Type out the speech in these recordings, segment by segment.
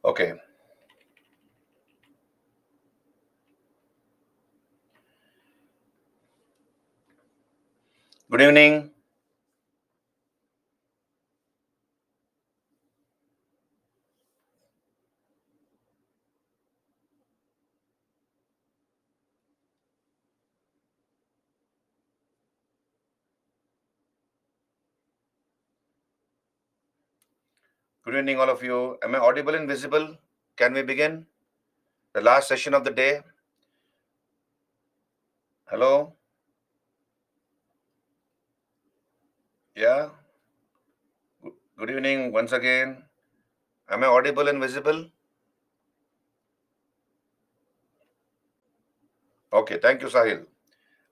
Okay. Good evening. Good evening, all of you. Am I audible and visible? Can we begin? The last session of the day. Hello? Yeah? Good evening once again. Am I audible and visible? Okay, thank you, Sahil.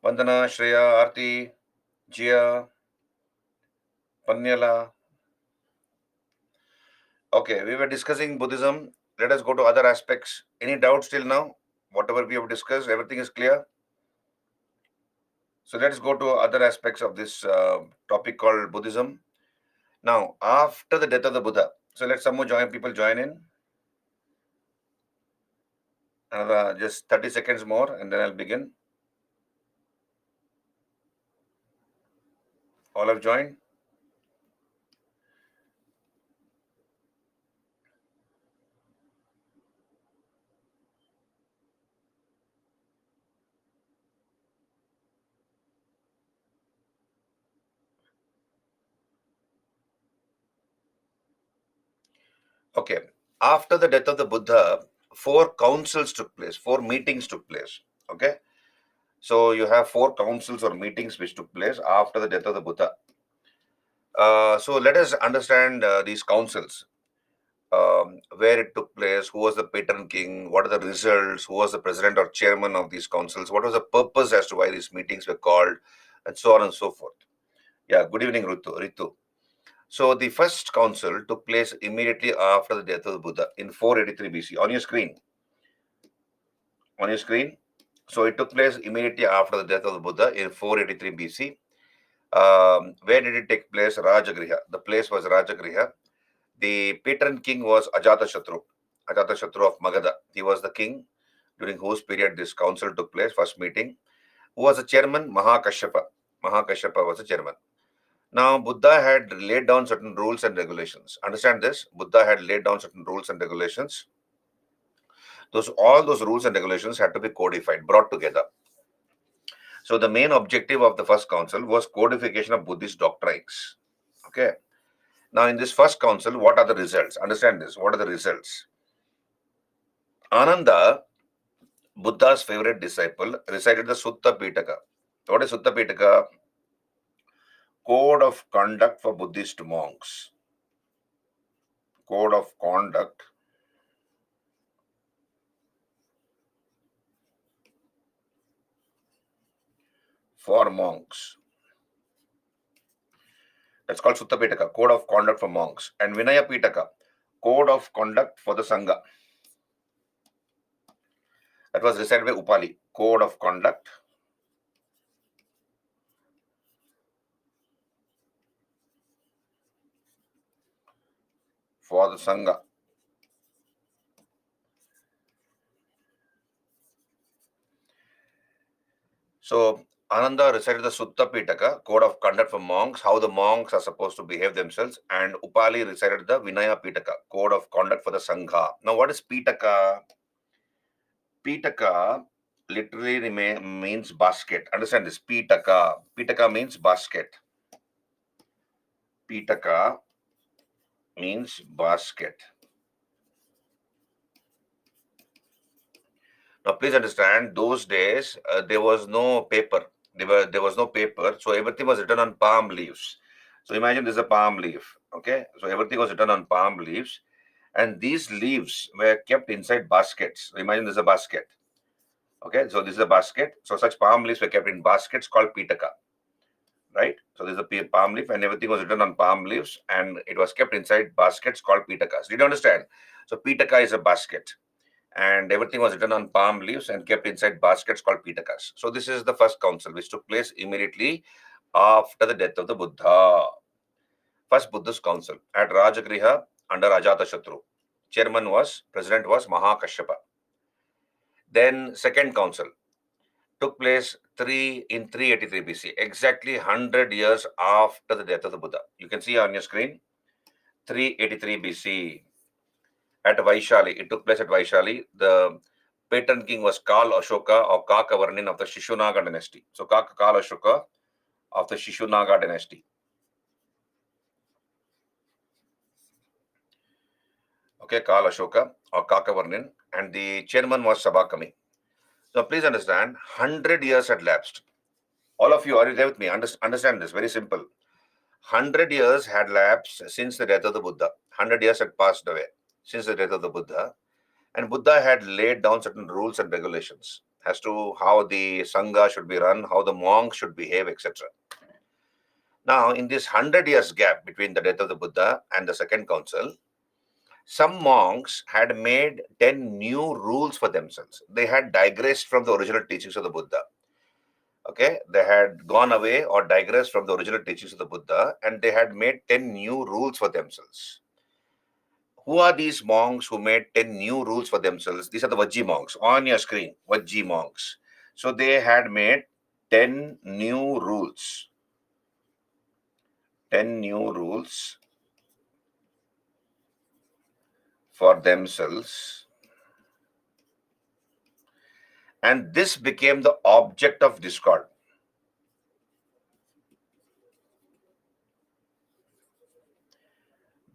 Vandana, Shreya, Aarti, Jia, Panyala. Okay, we were discussing Buddhism. Let us go to other aspects. Any doubts till now? Whatever we have discussed, everything is clear? So let's go to other aspects of this topic called Buddhism. Now, after the death of the Buddha, so let some more people join in. Another just 30 seconds more and then I'll begin. All have joined? Okay. After the death of the Buddha, 4 councils took place, 4 meetings took place. Okay. So you have 4 councils or meetings which took place after the death of the Buddha. So let us understand these councils. Where it took place, who was the patron king, what are the results, who was the president or chairman of these councils, what was the purpose as to why these meetings were called, and so on and so forth. Yeah, good evening, Ritu. So the first council took place immediately after the death of the Buddha in 483 BC. On your screen. On your screen. So it took place immediately after the death of the Buddha in 483 BC. Where did it take place? Rajagriha. The place was Rajagriha. The patron king was Ajatashatru of Magadha. He was the king during whose period this council took place, first meeting. Who was the chairman? Mahakashyapa. Mahakashyapa was the chairman. Now, Buddha had laid down certain rules and regulations. Understand this? Buddha had laid down certain rules and regulations. All those rules and regulations had to be codified, brought together. So the main objective of the first council was codification of Buddhist doctrines. Okay. Now, in this first council, what are the results? Understand this. What are the results? Ananda, Buddha's favorite disciple, recited the Sutta Pitaka. What is Sutta Pitaka? Code of conduct for Buddhist monks. Code of conduct for monks. That's called Sutta Pitaka, Code of Conduct for Monks. And Vinaya Pitaka, Code of Conduct for the Sangha. That was recited by Upali, Code of Conduct for the Sangha. So, Ananda recited the Sutta Pitaka, Code of Conduct for Monks, how the monks are supposed to behave themselves. And Upali recited the Vinaya Pitaka, Code of Conduct for the Sangha. Now, what is Pitaka? Pitaka literally means basket. Understand this? Pitaka. Pitaka means basket. Pitaka means basket. Now, please understand, those days there was no paper. There was no paper, so everything was written on palm leaves. So imagine this is a palm leaf. Okay, so everything was written on palm leaves, and these leaves were kept inside baskets. So imagine this is a basket. Okay, so this is a basket. So such palm leaves were kept in baskets called pitaka. Right? So this is a palm leaf, and everything was written on palm leaves, and it was kept inside baskets called pitakas. Did you understand? So pitaka is a basket, and everything was written on palm leaves and kept inside baskets called pitakas. So this is the first council which took place immediately after the death of the Buddha. First Buddhist council at Rajagriha under Ajatashatru. President was Mahakashyapa. Then second council took place 383 BC, exactly 100 years after the death of the Buddha. You can see on your screen, 383 BC at Vaishali. It took place at Vaishali. The patron king was Kal Ashoka or Kakavarnin of the Shishunaga dynasty. So Kal Ashoka of the Shishunaga dynasty. Okay, Kal Ashoka or Kakavarnin, and the chairman was Sabakami. So please understand, 100 years had lapsed. All of you, are you there with me? Understand this, very simple. 100 years had lapsed since the death of the Buddha. 100 years had passed away since the death of the Buddha. And Buddha had laid down certain rules and regulations as to how the Sangha should be run, how the monks should behave, etc. Now, in this 100 years gap between the death of the Buddha and the second council, some monks had made 10 new rules for themselves. They had digressed from the original teachings of the Buddha. Okay, they had gone away or digressed from the original teachings of the Buddha, and they had made 10 new rules for themselves. Who are these monks who made 10 new rules for themselves? These are the Vajji monks on your screen, Vajji monks. So they had made 10 new rules. 10 new rules for themselves. And this became the object of discord.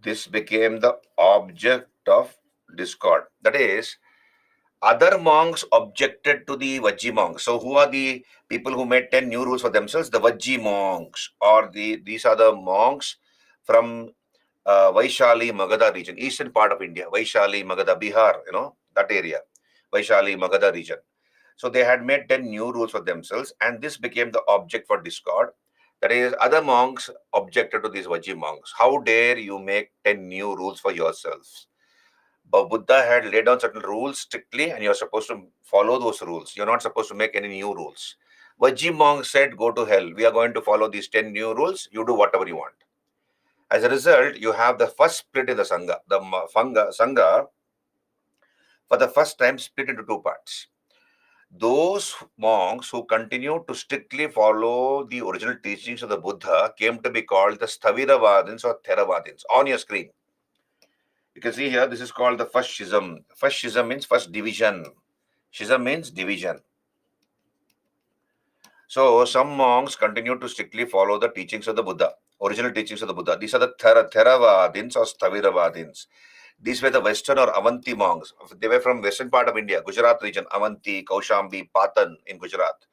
This became the object of discord. That is, other monks objected to the Vajji monks. So who are the people who made 10 new rules for themselves? The Vajji monks, or these are the monks from Vaishali, Magadha region, eastern part of India, Vaishali, Magadha, Bihar, that area, Vaishali, Magadha region. So they had made 10 new rules for themselves, and this became the object for discord. That is, other monks objected to these Vajji monks. How dare you make 10 new rules for yourselves? But Buddha had laid down certain rules strictly, and you're supposed to follow those rules. You're not supposed to make any new rules. Vajji monks said, go to hell. We are going to follow these 10 new rules. You do whatever you want. As a result, you have the first split in the Sangha. The Sangha, for the first time, split into two parts. Those monks who continued to strictly follow the original teachings of the Buddha came to be called the Sthaviravadins or Theravadins. On your screen, you can see here, this is called the first schism. First schism means first division. Schism means division. So some monks continued to strictly follow the teachings of the Buddha, original teachings of the Buddha. These are the Theravadins or Sthaviravadins. These were the Western or Avanti monks. They were from western part of India, Gujarat region, Avanti, Kaushambi, Patan in Gujarat.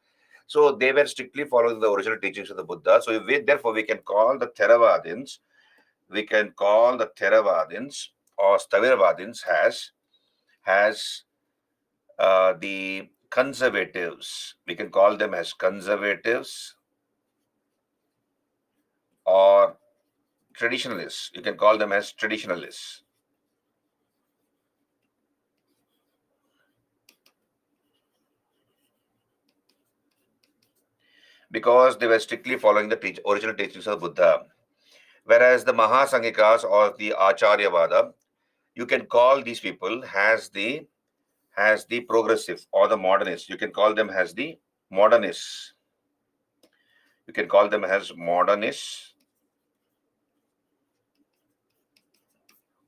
So they were strictly following the original teachings of the Buddha. So therefore we can call the Theravadins, or Sthaviravadins has the conservatives. We can call them as conservatives or traditionalists. You can call them as traditionalists. Because they were strictly following the original teachings of the Buddha. Whereas the Mahasanghikas or the Acharyavada, you can call these people as the progressive or the modernists. You can call them as the modernists. You can call them as modernists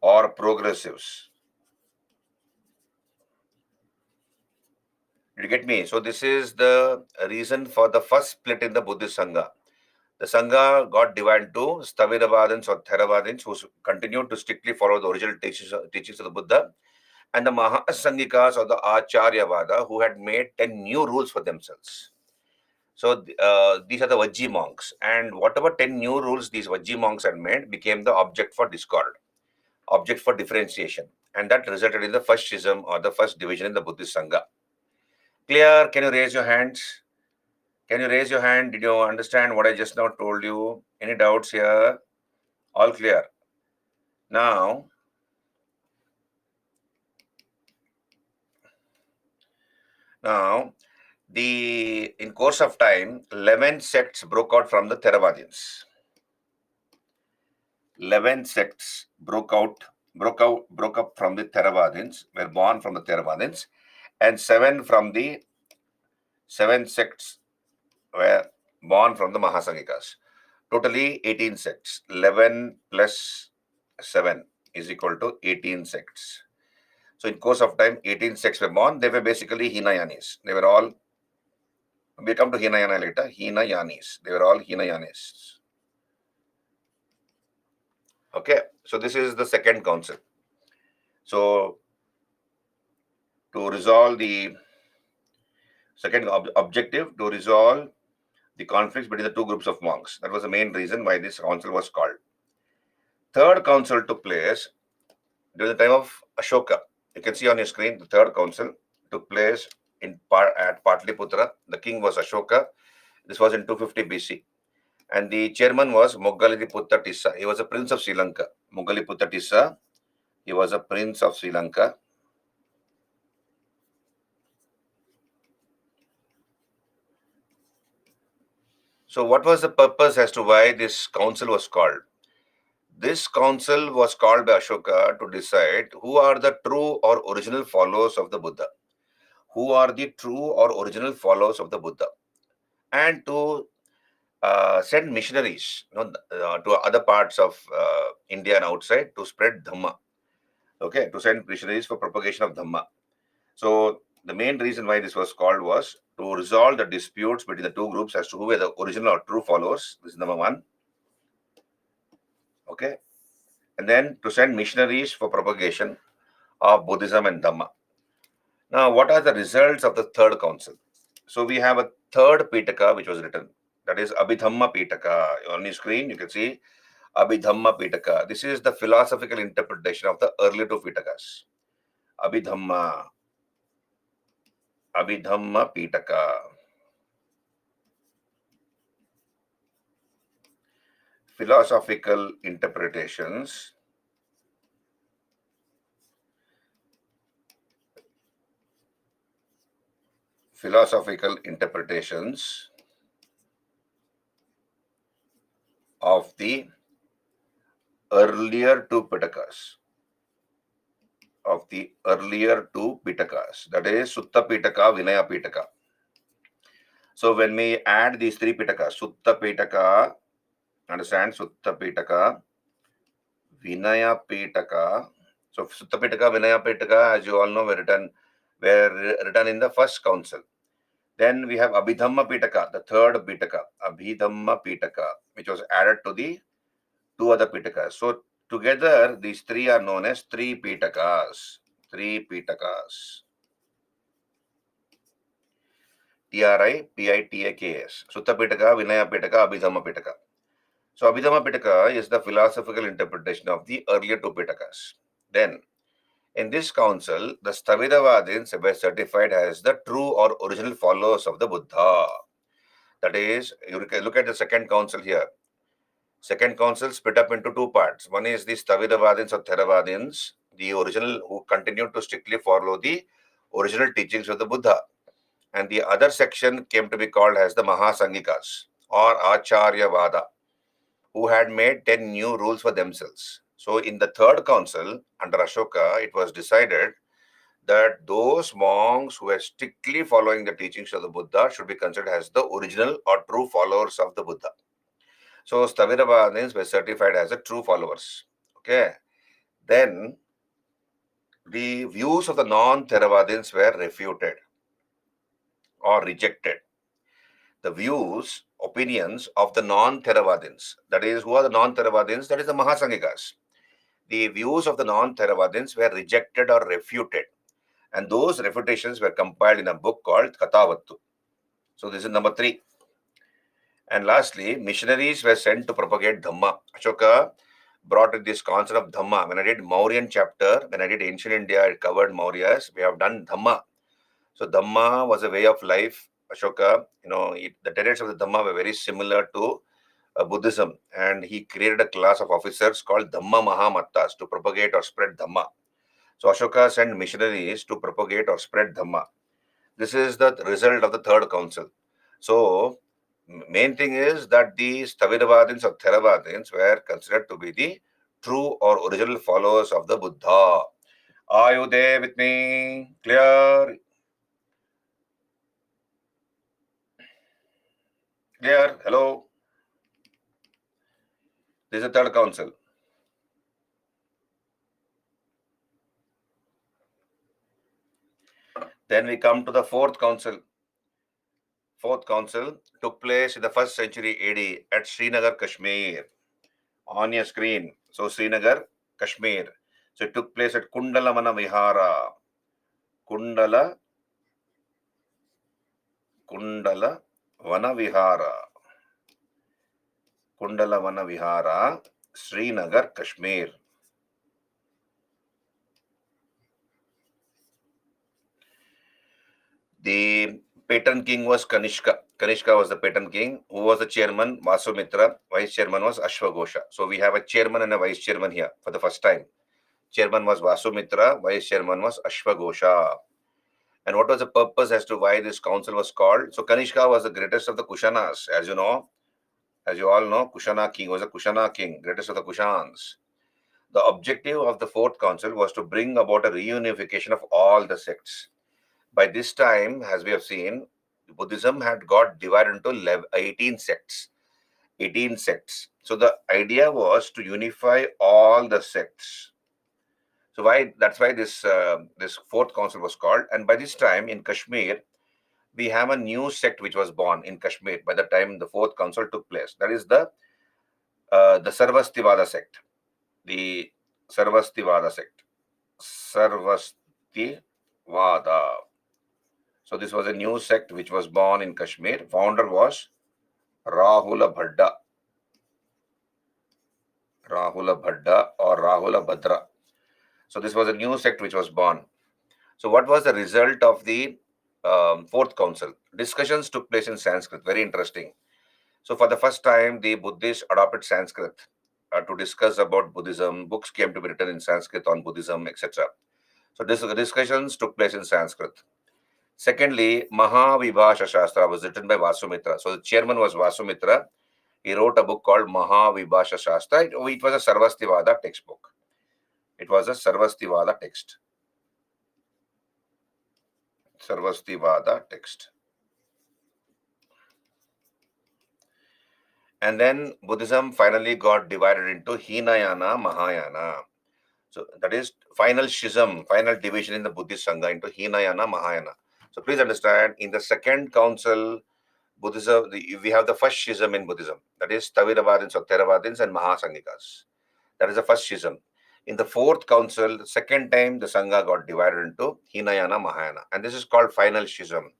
or progressives. Did you get me? So this is the reason for the first split in the Buddhist Sangha. The Sangha got divided to Sthaviravadins or Theravadins who continued to strictly follow the original teachings of the Buddha, and the Mahasanghikas or the Acharyavada who had made 10 new rules for themselves. So these are the Vajji monks, and whatever 10 new rules these Vajji monks had made became the object for discord, object for differentiation, and that resulted in the first schism or the first division in the Buddhist Sangha. Clear? Can you raise your hands? Can you raise your hand? Did you understand what I just now told you? Any doubts here? All clear. Now, in course of time, 11 sects broke out from the Theravadins. 11 sects broke out broke up from the Theravadins, were born from the Theravadins, and seven sects were born from the Mahasangikas. Totally 18 sects. 11 plus 7 is equal to 18 sects. So in course of time, 18 sects were born. They were basically Hinayanis. They were all, we come to Hinayana later, Hinayanis. They were all Hinayanis. Okay, so this is the second council. So to resolve the second objective, to resolve the conflicts between the two groups of monks. That was the main reason why this council was called. Third council took place during the time of Ashoka. You can see on your screen the third council took place at Patliputra. The king was Ashoka. This was in 250 BC. And the chairman was Moggaliputta Tissa. He was a prince of Sri Lanka. Moggaliputta Tissa, he was a prince of Sri Lanka. So what was the purpose as to why this council was called? This council was called by Ashoka to decide who are the true or original followers of the Buddha. Who are the true or original followers of the Buddha? And to send missionaries, to other parts of India and outside to spread Dhamma. Okay, to send missionaries for propagation of Dhamma. So the main reason why this was called was to resolve the disputes between the two groups as to who were the original or true followers. This is number one. Okay, and then to send missionaries for propagation of Buddhism and Dhamma. Now, what are the results of the third council? So we have a third Pitaka which was written. That is Abhidhamma Pitaka. On your screen, you can see Abhidhamma Pitaka. This is the philosophical interpretation of the earlier two Pitakas. Abhidhamma Pitaka. Philosophical interpretations of the earlier two Pitakas. That is Sutta Pitaka, Vinaya Pitaka. So when we add these three Pitakas, Sutta Pitaka, understand, Sutta Pitaka, Vinaya Pitaka. So Sutta Pitaka, Vinaya Pitaka, as you all know, were written in the first council. Then we have Abhidhamma Pitaka, the third Pitaka, Abhidhamma Pitaka, which was added to the two other Pitakas. So together, these three are known as three Pitakas. Three Pitakas. Tripitakas. Sutta Pitaka, Vinaya Pitaka, Abhidhamma Pitaka. So Abhidhamma Pitaka is the philosophical interpretation of the earlier two Pitakas. Then, in this council, the Stavitavadins were certified as the true or original followers of the Buddha. That is, you can look at the second council here. Second council split up into two parts. One is the Stavitavadins or Theravadins, the original who continued to strictly follow the original teachings of the Buddha. And the other section came to be called as the Mahasangikas or Acharya Vada, who had made 10 new rules for themselves. So in the third council under Ashoka, it was decided that those monks who were strictly following the teachings of the Buddha should be considered as the original or true followers of the Buddha. So Stavitavadins were certified as the true followers. Okay. Then the views of the non-Theravadins were refuted or rejected. The views, opinions of the non-Theravadins, that is, who are the non-Theravadins? That is the Mahasangikas. The views of the non-Theravadins were rejected or refuted. And those refutations were compiled in a book called Katavattu. So this is number 3. And lastly, missionaries were sent to propagate Dhamma. Ashoka brought in this concept of Dhamma. When I did Mauryan chapter, when I did Ancient India, it covered Mauryas. We have done Dhamma. So Dhamma was a way of life. Ashoka, the tenets of the Dhamma were very similar to Buddhism. And he created a class of officers called Dhamma Mahamattas to propagate or spread Dhamma. So Ashoka sent missionaries to propagate or spread Dhamma. This is the result of the third council. So main thing is that the Stavitavadins or Theravadins were considered to be the true or original followers of the Buddha. Are you there with me? Clear? Clear? Hello? This is the third council. Then we come to the fourth council. Fourth council took place in the first century AD at Srinagar, Kashmir. On your screen. So Srinagar, Kashmir. So it took place at Kundalamana Vihara. Kundala Vana Vihara. Kundala Vana Vihara, Srinagar, Kashmir. The patron king was Kanishka. Kanishka was the patron king. Who was the chairman? Vasumitra. Vice chairman was Ashwagosha. So we have a chairman and a vice chairman here for the first time. Chairman was Vasumitra. Vice chairman was Ashwagosha. And what was the purpose as to why this council was called? So Kanishka was the greatest of the Kushanas, as you know. As you all know, Kushana king was a Kushana king, greatest of the Kushans. The objective of the fourth council was to bring about a reunification of all the sects. By this time, as we have seen, Buddhism had got divided into 18 sects. 18 sects. So the idea was to unify all the sects. So that's why this fourth council was called. And by this time in Kashmir, we have a new sect which was born in Kashmir by the time the fourth council took place. That is the Sarvastivada sect. The Sarvastivada sect. Sarvastivada. So this was a new sect which was born in Kashmir. Founder was Rahula Bhadda. Rahula Bhadda or Rahula Bhadra. So this was a new sect which was born. So what was the result of the fourth council? Discussions took place in Sanskrit. Very interesting. So for the first time, the Buddhists adopted Sanskrit to discuss about Buddhism. Books came to be written in Sanskrit on Buddhism, etc. So discussions took place in Sanskrit. Secondly, Mahavibhasha Shastra was written by Vasumitra. So the chairman was Vasumitra. He wrote a book called Mahavibhasha Shastra. It was a Sarvastivada textbook. It was a Sarvastivada text. Sarvastivada text. And then Buddhism finally got divided into Hinayana, Mahayana. So that is final schism, final division in the Buddhist Sangha into Hinayana, Mahayana. So please understand, in the second council, Buddhism, we have the first schism in Buddhism. That is Taviravadins or Theravadins and Mahasanghikas. That is the first schism. In the fourth council, the second time the Sangha got divided into Hinayana, Mahayana. And this is called final schism,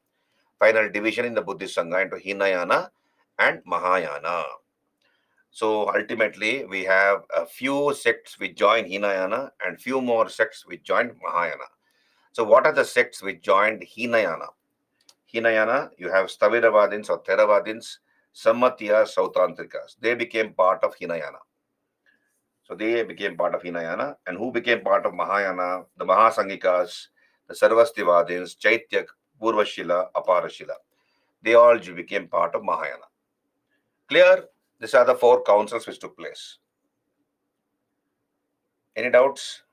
final division in the Buddhist Sangha into Hinayana and Mahayana. So ultimately, we have a few sects which join Hinayana and few more sects which join Mahayana. So what are the sects which joined Hinayana? Hinayana, you have Staviravadins or Theravadins, Sammatiyas, Sautantrikas. They became part of Hinayana. So they became part of Hinayana. And who became part of Mahayana? The Mahasanghikas, the Sarvastivadins, Chaityak, Purvashila, Aparashila. They all became part of Mahayana. Clear? These are the four councils which took place. Any doubts?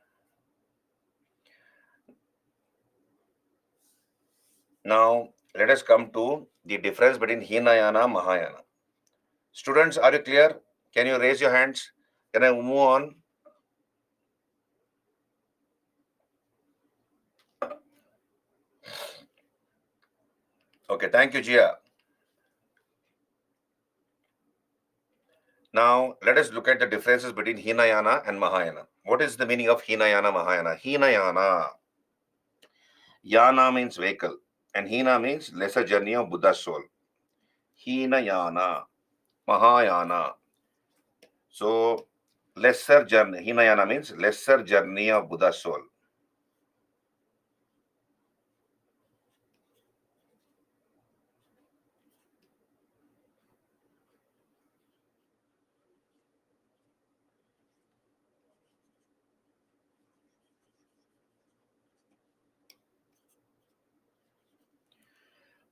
Now, let us come to the difference between Hinayana and Mahayana. Students, are you clear? Can you raise your hands? Can I move on? Okay, thank you, Jia. Now, let us look at the differences between Hinayana and Mahayana. What is the meaning of Hinayana, Mahayana? Hinayana. Yana means vehicle, and Hina means lesser journey of Buddha's soul. Hinayana, Mahayana. So, lesser journey. Hinayana means lesser journey of Buddha's soul.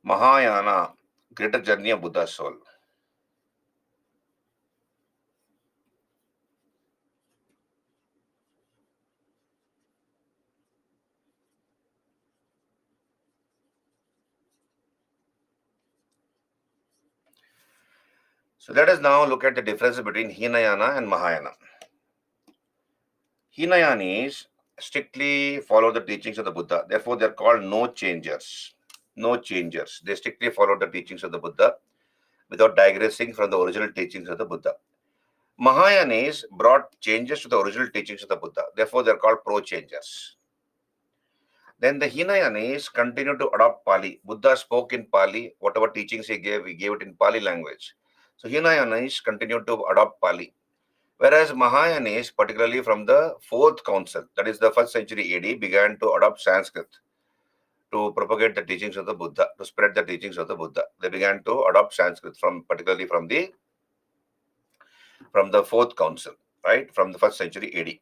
Mahayana, greater journey of Buddha's soul. So let us now look at the difference between Hinayana and Mahayana. Hinayanis strictly follow the teachings of the Buddha. Therefore, they are called no changers. No changers. They strictly follow the teachings of the Buddha without digressing from the original teachings of the Buddha. Mahayanis brought changes to the original teachings of the Buddha. Therefore, they are called pro-changers. Then the Hinayanis continued to adopt Pali. Buddha spoke in Pali. Whatever teachings he gave it in Pali language. So Hinayanis continued to adopt Pali. Whereas Mahayanis, particularly from the 4th council, that is the 1st century AD, began to adopt Sanskrit to propagate the teachings of the Buddha, to spread the teachings of the Buddha. They began to adopt Sanskrit particularly from the 4th council, right, from the 1st century AD.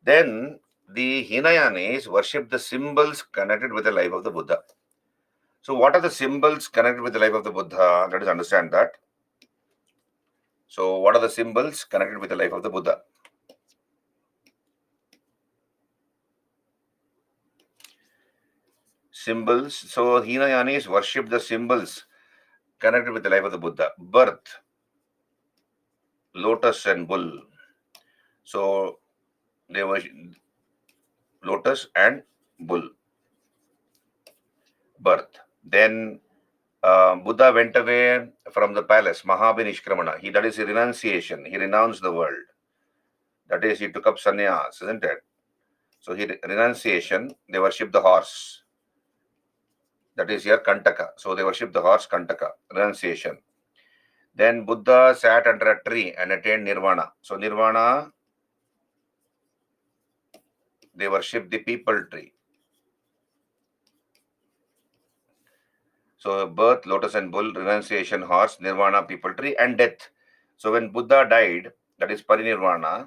Then the Hinayanis worshipped the symbols connected with the life of the Buddha. So what are the symbols connected with the life of the Buddha? Let us understand that. So what are the symbols connected with the life of the Buddha? Symbols. So Hinayanis worship the symbols connected with the life of the Buddha. Birth, lotus and bull. So they worship lotus and bull. Birth. Then Buddha went away from the palace, Mahabhinishkramana. That is a renunciation. He renounced the world. That is, he took up sannyas, isn't it? So renunciation, they worship the horse. That is here Kantaka. So they worship the horse Kantaka, renunciation. Then Buddha sat under a tree and attained nirvana. So nirvana, they worship the peepal tree. So birth, lotus and bull, renunciation, horse, nirvana, peepal tree, and death. So when Buddha died, that is parinirvana,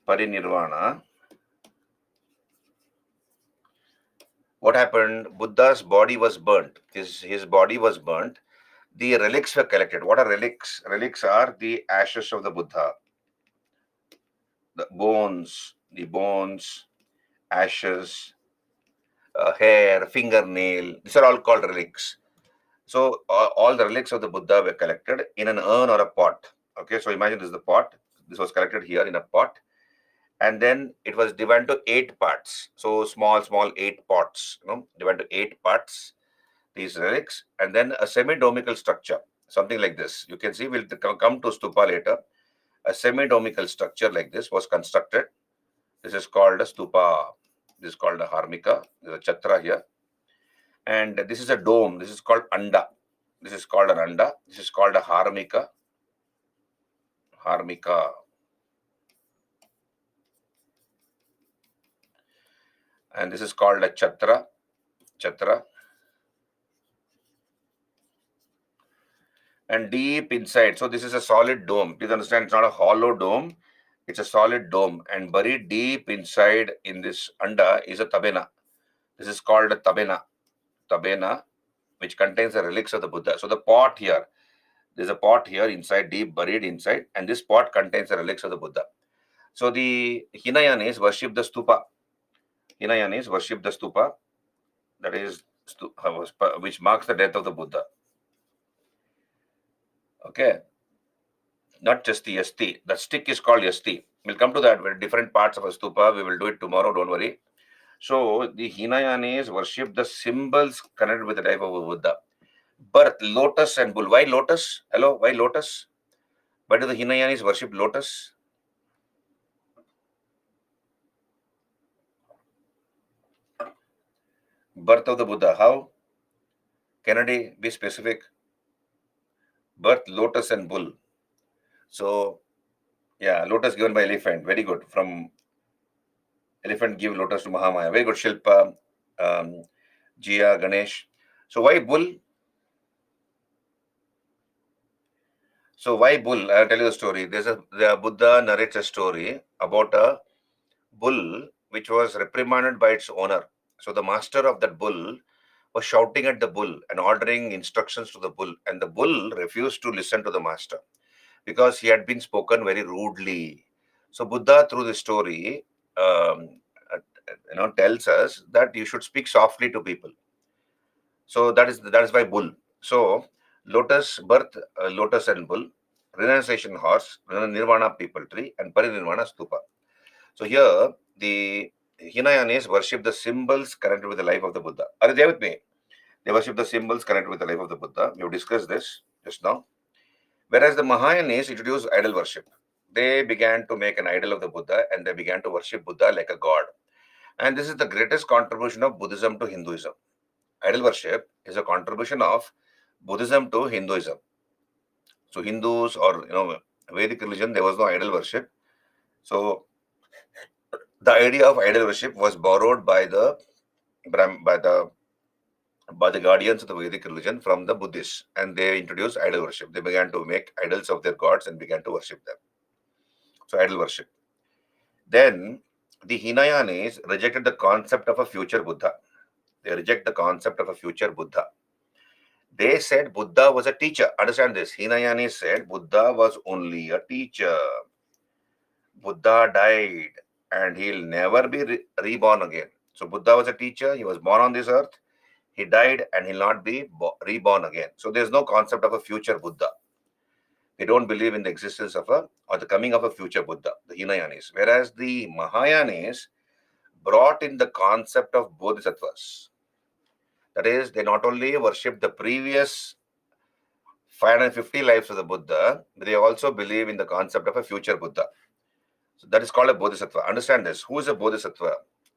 parinirvana. What happened? Buddha's body was burnt. His body was burnt. The relics were collected. What are relics? Relics are the ashes of the Buddha. The bones, ashes, hair, fingernail. These are all called relics. So all the relics of the Buddha were collected in an urn or a pot. Okay, so imagine this is the pot. This was collected here in a pot. And then it was divided to 8 parts. So small 8 pots, divided to 8 parts, these relics, and then a semi-domical structure, something like this. You can see, we'll come to stupa later. A semi-domical structure like this was constructed. This is called a stupa. This is called a harmika. There's a chatra here. And this is a dome. This is called anda. This is called an anda. This is called a harmika. Harmika. And this is called a chatra. Chatra. And deep inside, so this is a solid dome. Please understand, it's not a hollow dome. It's a solid dome. And buried deep inside in this anda is a tabena. This is called a tabena. Tabena, which contains the relics of the Buddha. So the pot here, there's a pot here inside, deep buried inside, and this pot contains the relics of the Buddha. So the Hinayanis worship the stupa. Hinayanis worship the stupa, that is, which marks the death of the Buddha. Okay. Not just the yasti. The stick is called yasti. We'll come to that. With different parts of a stupa. We will do it tomorrow. Don't worry. So the Hinayanis worship the symbols connected with the life of a Buddha. Birth, lotus and bull. Why lotus? Hello, why lotus? Why do the Hinayanis worship lotus? Birth of the Buddha. How? Kennedy, be specific. Birth, lotus and bull. So, yeah, lotus given by elephant. Very good. From elephant give lotus to Mahamaya. Very good, Shilpa, Jia, Ganesh. So why bull? So why bull? I'll tell you the story. The Buddha narrates a story about a bull which was reprimanded by its owner. So the master of that bull was shouting at the bull and ordering instructions to the bull, and the bull refused to listen to the master because he had been spoken very rudely. So Buddha, through the story, um, tells us that you should speak softly to people. So that is why bull. So lotus birth, lotus and bull, renunciation horse, nirvana people tree, and parinirvana stupa. So here the Hinayanis worship the symbols connected with the life of the Buddha. Are you there with me? They worship the symbols connected with the life of the Buddha. We have discussed this just now. Whereas the Mahayanis introduced idol worship. They began to make an idol of the Buddha and they began to worship Buddha like a god. And this is the greatest contribution of Buddhism to Hinduism. Idol worship is a contribution of Buddhism to Hinduism. So Hindus or Vedic religion, there was no idol worship. So the idea of idol worship was borrowed by the by the guardians of the Vedic religion from the Buddhists, and they introduced idol worship. They began to make idols of their gods and began to worship them. So idol worship. Then the Hinayanis rejected the concept of a future Buddha. They reject the concept of a future Buddha. They said Buddha was a teacher. Understand this. Hinayanis said Buddha was only a teacher. Buddha died and he'll never be reborn again. So Buddha was a teacher. He was born on this earth. He died and he'll not be reborn again. So there's no concept of a future Buddha. They don't believe in the existence of or the coming of a future Buddha, the Hinayanis. Whereas the Mahayanis brought in the concept of bodhisattvas. That is, they not only worship the previous 550 lives of the Buddha, but they also believe in the concept of a future Buddha. So that is called a bodhisattva. Understand this. Who is a bodhisattva?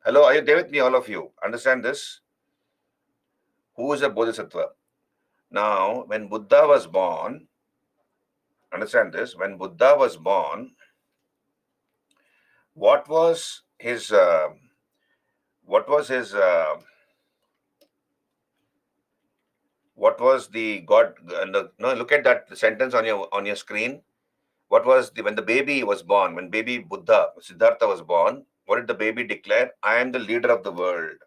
Hello, are you there with me, all of you? Understand this. Who is a bodhisattva? Now, when Buddha was born, understand this, when Buddha was born, what was his what was the God? No, look at that sentence on your screen. What was when the baby was born? When baby Buddha Siddhartha was born, what did the baby declare? I am the leader of the world.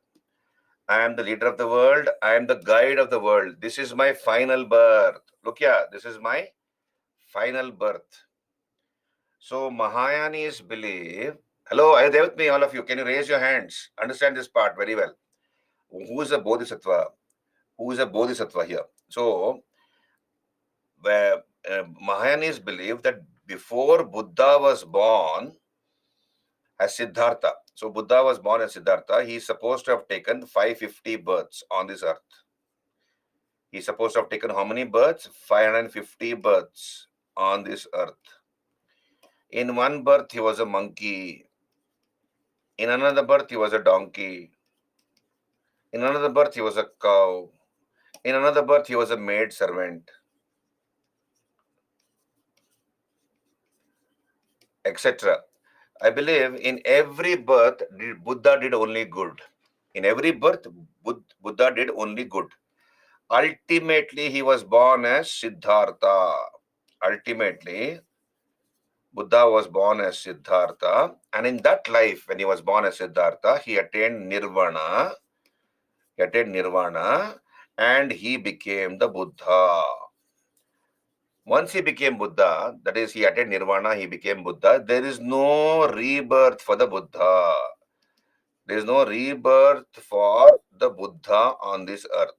I am the leader of the world. I am the guide of the world. This is my final birth. Look here, this is my final birth. So Mahayanis believe. Hello, are you there with me, all of you? Can you raise your hands? Understand this part very well. Who is a bodhisattva? Who is a bodhisattva here? So, where Mahayanis believe that before Buddha was born as Siddhartha, so Buddha was born as Siddhartha, he is supposed to have taken 550 births on this earth. He is supposed to have taken how many births? 550 births on this earth. In one birth, he was a monkey. In another birth, he was a donkey. In another birth, he was a cow. In another birth, he was a maid servant, etc. I believe in every birth, Buddha did only good. In every birth, Buddha did only good. Ultimately, he was born as Siddhartha. Ultimately, Buddha was born as Siddhartha. And in that life, when he was born as Siddhartha, he attained Nirvana. And he became the Buddha. Once he became Buddha, that is, he attained Nirvana, he became Buddha, there is no rebirth for the Buddha. There is no rebirth for the Buddha on this earth.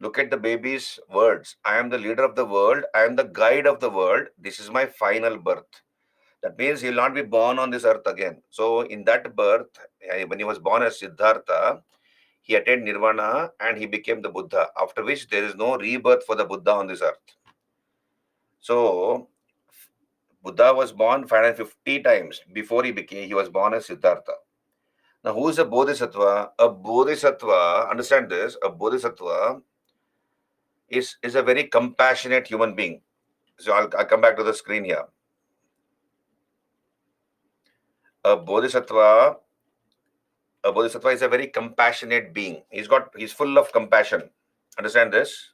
Look at the baby's words. I am the leader of the world. I am the guide of the world. This is my final birth. That means he will not be born on this earth again. So in that birth, when he was born as Siddhartha, he attained Nirvana and he became the Buddha, after which there is no rebirth for the Buddha on this earth. So Buddha was born 550 times before he was born as Siddhartha. Now, who is a bodhisattva? A bodhisattva, understand this, a bodhisattva is a very compassionate human being. So I'll come back to the screen here. A bodhisattva is a very compassionate being. He's full of compassion. Understand this?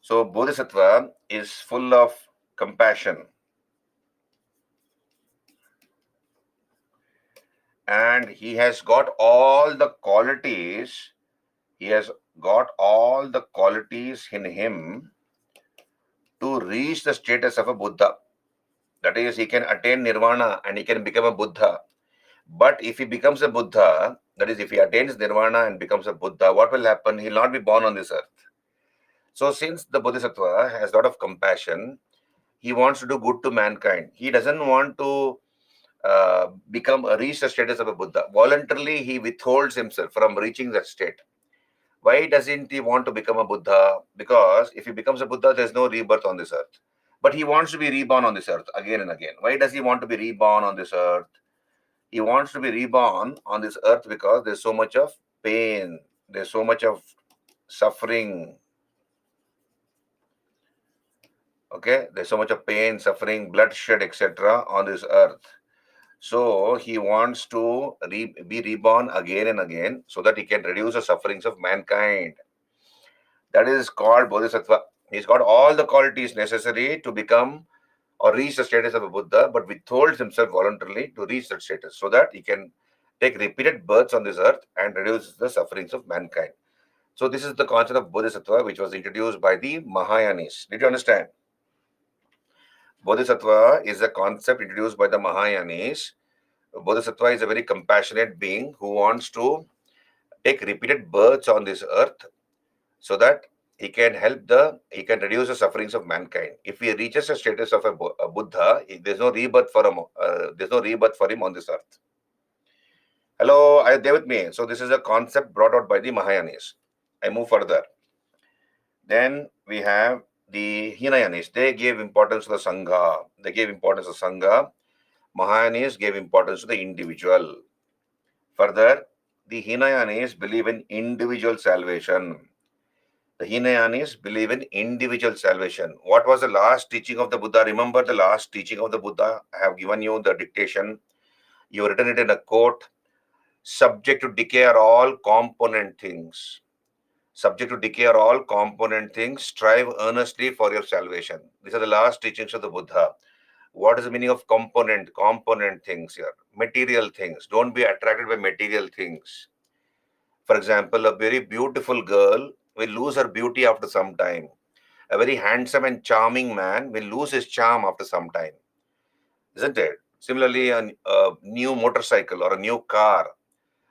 So bodhisattva is full of compassion. and he has got all the qualities. He has got all the qualities in him to reach the status of a Buddha. That is, he can attain nirvana and he can become a Buddha. But if he becomes a Buddha, that is, if he attains nirvana and becomes a Buddha, what will happen? He'll not be born on this earth. So, since the Bodhisattva has a lot of compassion, he wants to do good to mankind. He doesn't want to reach the status of a Buddha. Voluntarily, he withholds himself from reaching that state. Why doesn't he want to become a Buddha? Because if he becomes a Buddha, there's no rebirth on this earth. But he wants to be reborn on this earth again and again. Why does he want to be reborn on this earth? He wants to be reborn on this earth because there's so much of pain, there's so much of suffering. Okay, there's so much of pain, suffering, bloodshed, etc. on this earth. So he wants to be reborn again and again so that he can reduce the sufferings of mankind. That is called Bodhisattva. He's got all the qualities necessary to become or reach the status of a Buddha, but withholds himself voluntarily to reach that status so that he can take repeated births on this earth and reduce the sufferings of mankind. So this is the concept of Bodhisattva, which was introduced by the Mahayanis. Did you understand? Bodhisattva is a concept introduced by the Mahayanis. Bodhisattva is a very compassionate being who wants to take repeated births on this earth so that he can reduce the sufferings of mankind. If he reaches the status of a Buddha, there's no rebirth for him. There's no rebirth for him on this earth. Hello, are you there with me? So this is a concept brought out by the Mahayanis. I move further. Then we have the Hinayanis. They gave importance to the Sangha. Mahayanis gave importance to the individual. Further, the Hinayanis believe in individual salvation. The Hinayanis believe in individual salvation. What was the last teaching of the Buddha? Remember the last teaching of the Buddha? I have given you the dictation. You have written it in a quote. Subject to decay are all component things. Subject to decay are all component things. Strive earnestly for your salvation. These are the last teachings of the Buddha. What is the meaning of component? Component things here. Material things. Don't be attracted by material things. For example, a very beautiful girl will lose her beauty after some time. A very handsome and charming man will lose his charm after some time, isn't it? Similarly, a new motorcycle or a new car,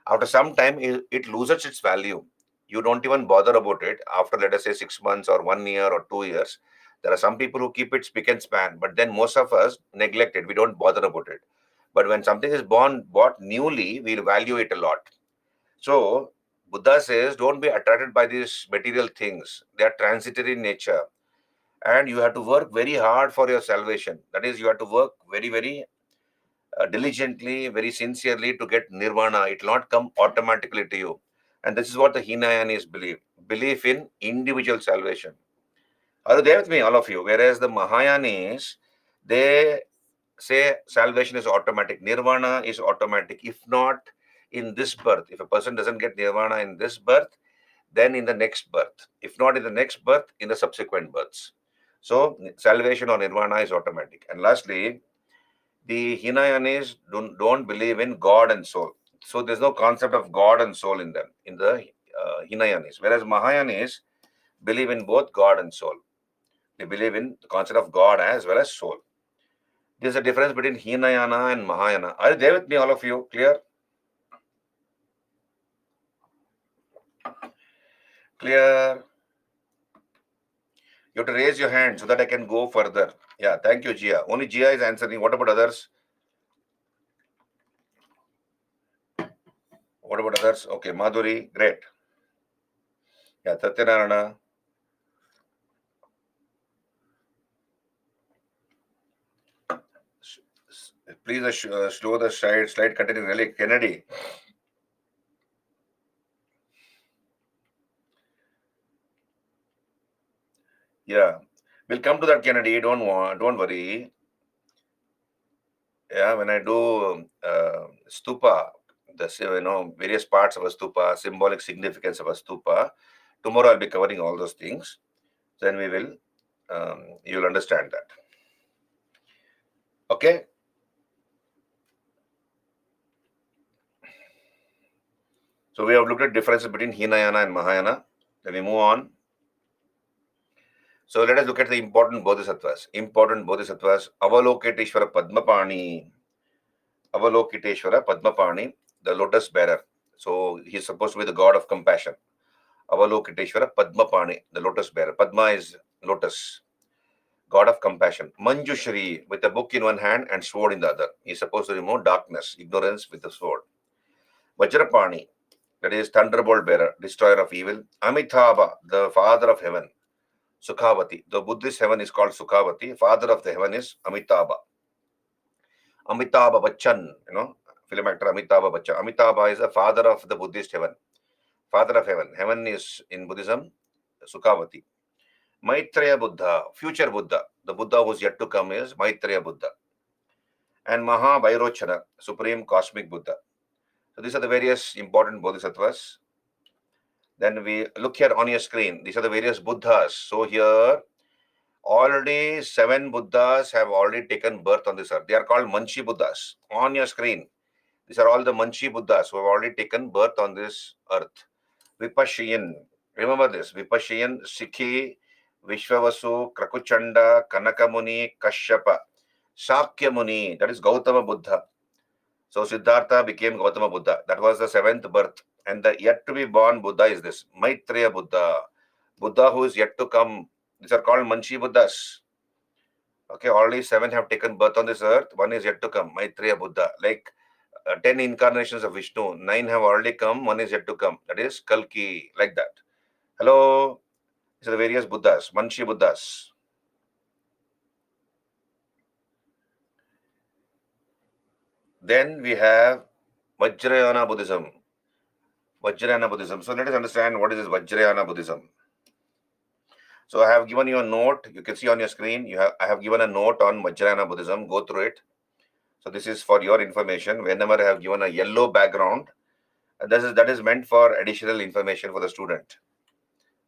after some time, it loses its value. You don't even bother about it after, let us say, 6 months or 1 year or 2 years. There are some people who keep it spick and span, but then most of us neglect it. We don't bother about it. But when something is bought newly, we'll value it a lot. So, Buddha says, don't be attracted by these material things. They are transitory in nature. And you have to work very hard for your salvation. That is, you have to work very, very diligently, very sincerely to get nirvana. It will not come automatically to you. And this is what the Hinayanis believe. Belief in individual salvation. Are you there with me, all of you? Whereas the Mahayanis, they say salvation is automatic. Nirvana is automatic. If not in this birth, if a person doesn't get nirvana in this birth, then in the next birth. If not in the next birth, in the subsequent births. So salvation or nirvana is automatic. And lastly, the Hinayanis don't believe in God and soul. So there's no concept of God and soul in them, in the Hinayanis. Whereas Mahayanis believe in both God and soul. They believe in the concept of God as well as soul. There's a difference between Hinayana and Mahayana. Are you there with me, all of you? Clear? Clear? You have to raise your hand so that I can go further. Yeah, thank you, Jia. Only Jia is answering. What about others? What about others? Okay, Madhuri, great. Yeah, Satyanarayana. Please slow the slide continuing. Really, Kennedy. Yeah, we'll come to that, Kennedy. Don't worry. Yeah, when I do stupa, various parts of a stupa, symbolic significance of a stupa. Tomorrow I'll be covering all those things. Then you'll understand that. Okay. So we have looked at differences between Hinayana and Mahayana. Then we move on. So let us look at the important bodhisattvas. Important bodhisattvas. Avalokiteshvara Padmapani. Avalokiteshvara Padmapani, the lotus bearer. So he is supposed to be the god of compassion. Avalokiteshvara Padmapani, the lotus bearer. Padma is lotus, god of compassion. Manjushri, with a book in one hand and sword in the other. He is supposed to remove darkness, ignorance with the sword. Vajrapani, that is thunderbolt bearer, destroyer of evil. Amitabha, the father of heaven. Sukhavati, the Buddhist heaven is called Sukhavati. Father of the heaven is Amitabha. Amitabha Bachchan, film actor Amitabha Bachchan. Amitabha is the father of the Buddhist heaven. Father of heaven. Heaven is in Buddhism, Sukhavati. Maitreya Buddha, future Buddha. The Buddha who is yet to come is Maitreya Buddha. And Mahavairochana, supreme cosmic Buddha. So these are the various important bodhisattvas. Then we look here on your screen. These are the various Buddhas. So here, already 7 Buddhas have already taken birth on this earth. They are called Manchi Buddhas. On your screen, these are all the Manchi Buddhas who have already taken birth on this earth. Vipashiyan, remember this, Vipashiyan, Sikhi, Vishwavasu, Krakuchanda, Kanakamuni, Kashyapa, Shakya Muni, that is Gautama Buddha. So Siddhartha became Gautama Buddha. That was the 7th birth. And the yet to be born Buddha is this, Maitreya Buddha. Buddha who is yet to come. These are called Manchi Buddhas. Okay, already 7 have taken birth on this earth. 1 is yet to come, Maitreya Buddha. Like 10 incarnations of Vishnu, 9 have already come, 1 is yet to come. That is Kalki, like that. Hello, these are the various Buddhas, Manchi Buddhas. Then we have Vajrayana Buddhism. Vajrayana Buddhism. So let us understand what is this Vajrayana Buddhism. So I have given you a note. You can see on your screen. I have given a note on Vajrayana Buddhism. Go through it. So this is for your information. Whenever I have given a yellow background, that is meant for additional information for the student.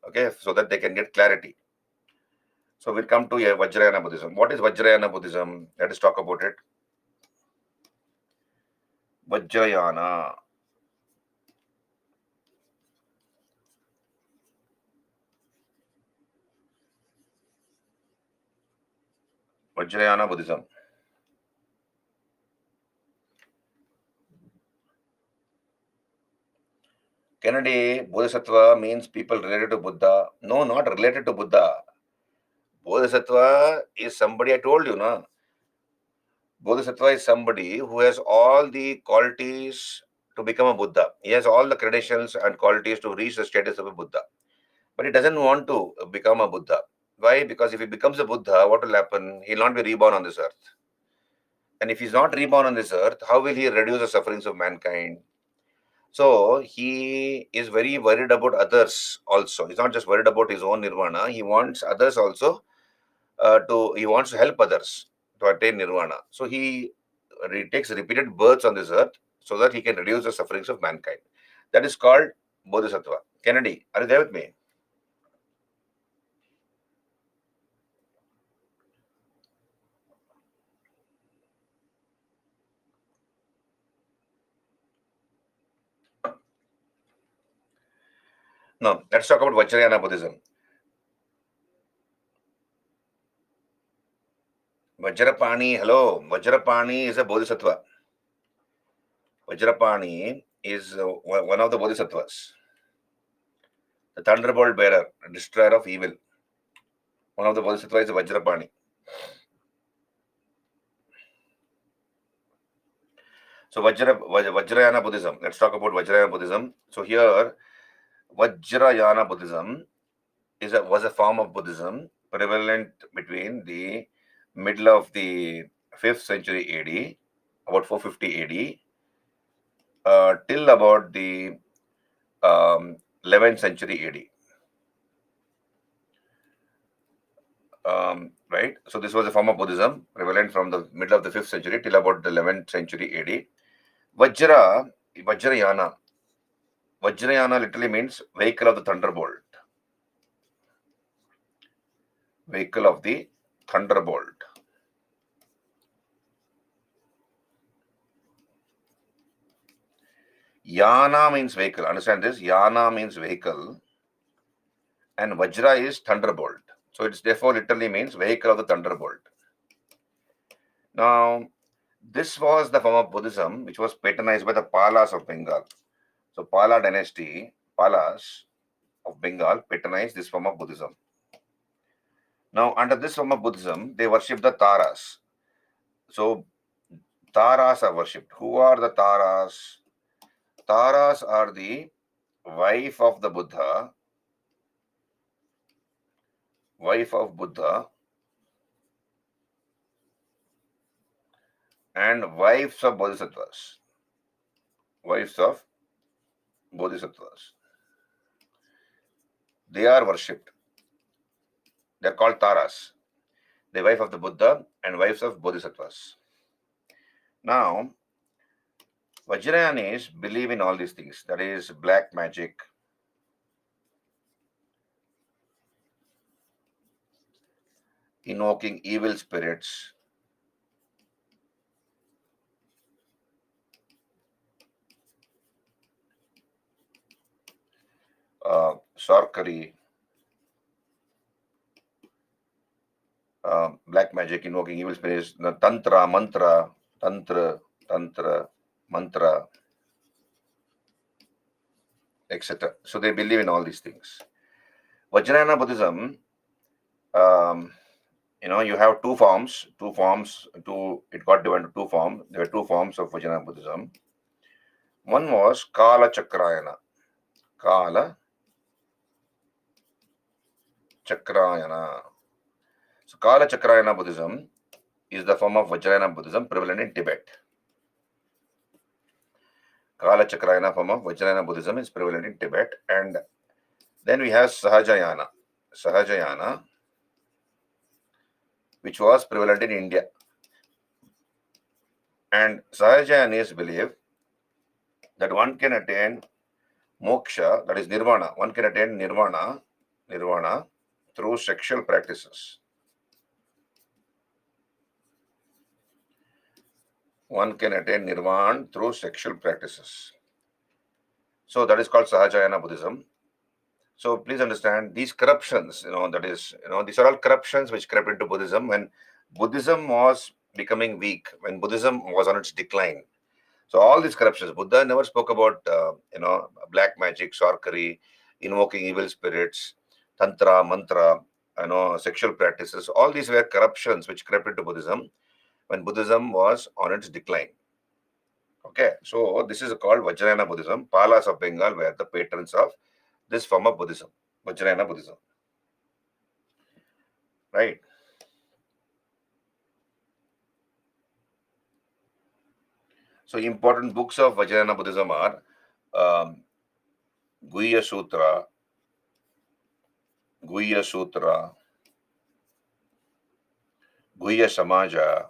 Okay, so that they can get clarity. So we'll come to Vajrayana Buddhism. What is Vajrayana Buddhism? Let us talk about it. Vajrayana. Vajrayana Buddhism. Kennedy, Bodhisattva means people related to Buddha. No, not related to Buddha. Bodhisattva is somebody, I told you, no? Bodhisattva is somebody who has all the qualities to become a Buddha. He has all the credentials and qualities to reach the status of a Buddha. But he doesn't want to become a Buddha. Why? Because if he becomes a Buddha, what will happen? He will not be reborn on this earth. And if he's not reborn on this earth, how will he reduce the sufferings of mankind? So he is very worried about others also. He's not just worried about his own nirvana. He wants others also he wants to help others to attain nirvana. So he takes repeated births on this earth so that he can reduce the sufferings of mankind. That is called Bodhisattva. Kennedy, are you there with me? No, let's talk about Vajrayana Buddhism. Vajrapani, hello. Vajrapani is a Bodhisattva. Vajrapani is one of the Bodhisattvas. The thunderbolt bearer, destroyer of evil. One of the Bodhisattvas is Vajrapani. So Vajrayana Buddhism. Let's talk about Vajrayana Buddhism. So here, Vajrayana Buddhism was a form of Buddhism prevalent between the middle of the 5th century AD, about 450 AD, till about the 11th century AD. Right? So this was a form of Buddhism prevalent from the middle of the 5th century till about the 11th century AD. Vajrayana. Vajrayana literally means vehicle of the thunderbolt. Vehicle of the thunderbolt. Yana means vehicle. Understand this? Yana means vehicle. And Vajra is thunderbolt. So it's therefore literally means vehicle of the thunderbolt. Now, this was the form of Buddhism which was patronized by the Palas of Bengal. So Pala dynasty, Palas of Bengal patronized this form of Buddhism. Now, under this form of Buddhism, they worship the Taras. So Taras are worshipped. Who are the Taras? Taras are the wife of the Buddha, wife of Buddha, and wives of Bodhisattvas. Wives of Bodhisattvas. They are worshipped. They are called Taras, the wife of the Buddha and wives of Bodhisattvas. Now, Vajrayanis believe in all these things. That is black magic, invoking evil spirits, sorcery, black magic, invoking evil spirits, tantra, mantra, tantra, mantra, etc. So they believe in all these things. Vajrayana Buddhism, you have two forms. It got divided into two forms. There were two forms of Vajrayana Buddhism. One was Kala Chakrayana. Kala Chakrayana. So Kala Chakrayana Buddhism is the form of Vajrayana Buddhism prevalent in Tibet. Kala Chakrayana form of Vajrayana Buddhism is prevalent in Tibet. And then we have Sahajayana. Sahajayana, which was prevalent in India. And Sahajayanis believe that one can attain moksha, that is nirvana. One can attain nirvana through sexual practices. One can attain nirvana through sexual practices. So that is called Sahajayana Buddhism. So please understand these corruptions, these are all corruptions which crept into Buddhism when Buddhism was becoming weak, when Buddhism was on its decline. So all these corruptions, Buddha never spoke about, black magic, sorcery, invoking evil spirits, tantra, mantra, sexual practices. All these were corruptions which crept into Buddhism when Buddhism was on its decline. Okay, so this is called Vajrayana Buddhism. Palas of Bengal were the patrons of this form of Buddhism, Vajrayana Buddhism. Right? So important books of Vajrayana Buddhism are Guhya Sutra, Guhya Samaja,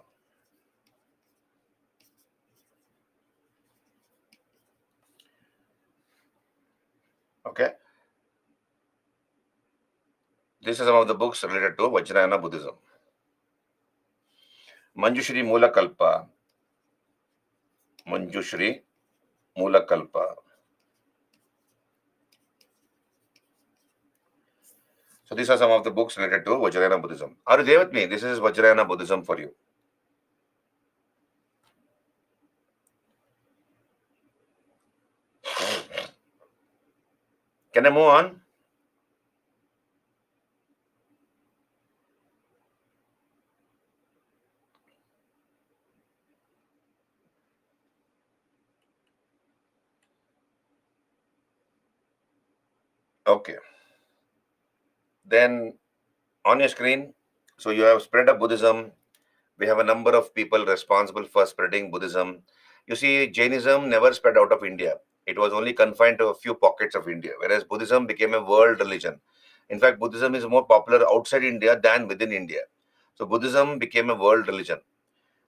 okay. These are some of the books related to Vajrayana Buddhism. Manjushri Mulakalpa. Manjushri Mulakalpa. So these are some of the books related to Vajrayana Buddhism. Are you there with me? This is Vajrayana Buddhism for you. Can I move on? Okay. Then on your screen, so you have spread of Buddhism. We have a number of people responsible for spreading Buddhism. You see, Jainism never spread out of India. It was only confined to a few pockets of India, whereas Buddhism became a world religion. In fact, Buddhism is more popular outside India than within India. So Buddhism became a world religion.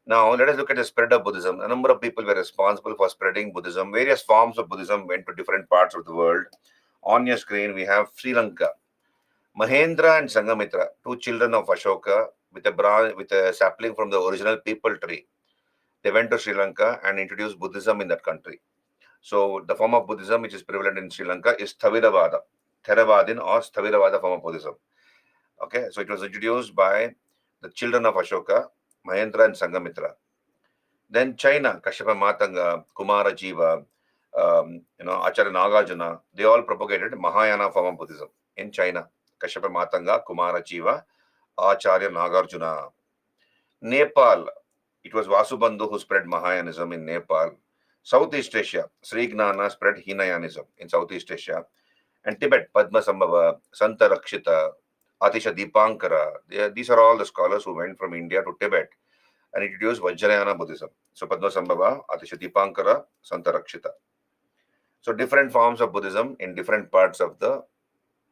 Now, let us look at the spread of Buddhism. A number of people were responsible for spreading Buddhism. Various forms of Buddhism went to different parts of the world. On your screen, we have Sri Lanka. Mahendra and Sangamitra, two children of Ashoka, with a sapling from the original people tree. They went to Sri Lanka and introduced Buddhism in that country. So the form of Buddhism which is prevalent in Sri Lanka is Theravada, Theravadin or Theravada form of Buddhism. Okay, so it was introduced by the children of Ashoka, Mahendra and Sangamitra. Then China, Kashyapa Matanga, Kumara Jiva, Acharya Nagarjuna, they all propagated Mahayana form of Buddhism in China. Kashyapa Matanga, Kumara Jiva, Acharya Nagarjuna. Nepal, it was Vasubandhu who spread Mahayanism in Nepal. Southeast Asia, Sri Gnana spread Hinayanism in Southeast Asia. And Tibet, Padma Sambhava, Santa Rakshita, Atisha Dipankara, these are all the scholars who went from India to Tibet and introduced Vajrayana Buddhism. So Padma Sambhava, Atisha Dipankara, Santa Rakshita. So different forms of Buddhism in different parts of the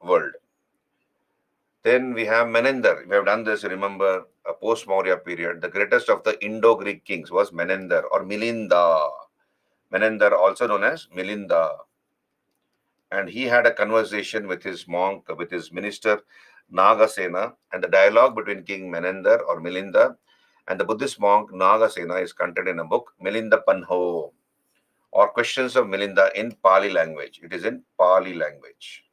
world. Then we have Menander. We have done this, remember, a post-Maurya period. The greatest of the Indo-Greek kings was Menander or Milinda. Menander, also known as Milinda. And he had a conversation with his monk, with his minister, Nagasena. And the dialogue between King Menander or Milinda and the Buddhist monk Nagasena is contained in a book, Milinda Panho, or Questions of Milinda in Pali language. It is in Pali language.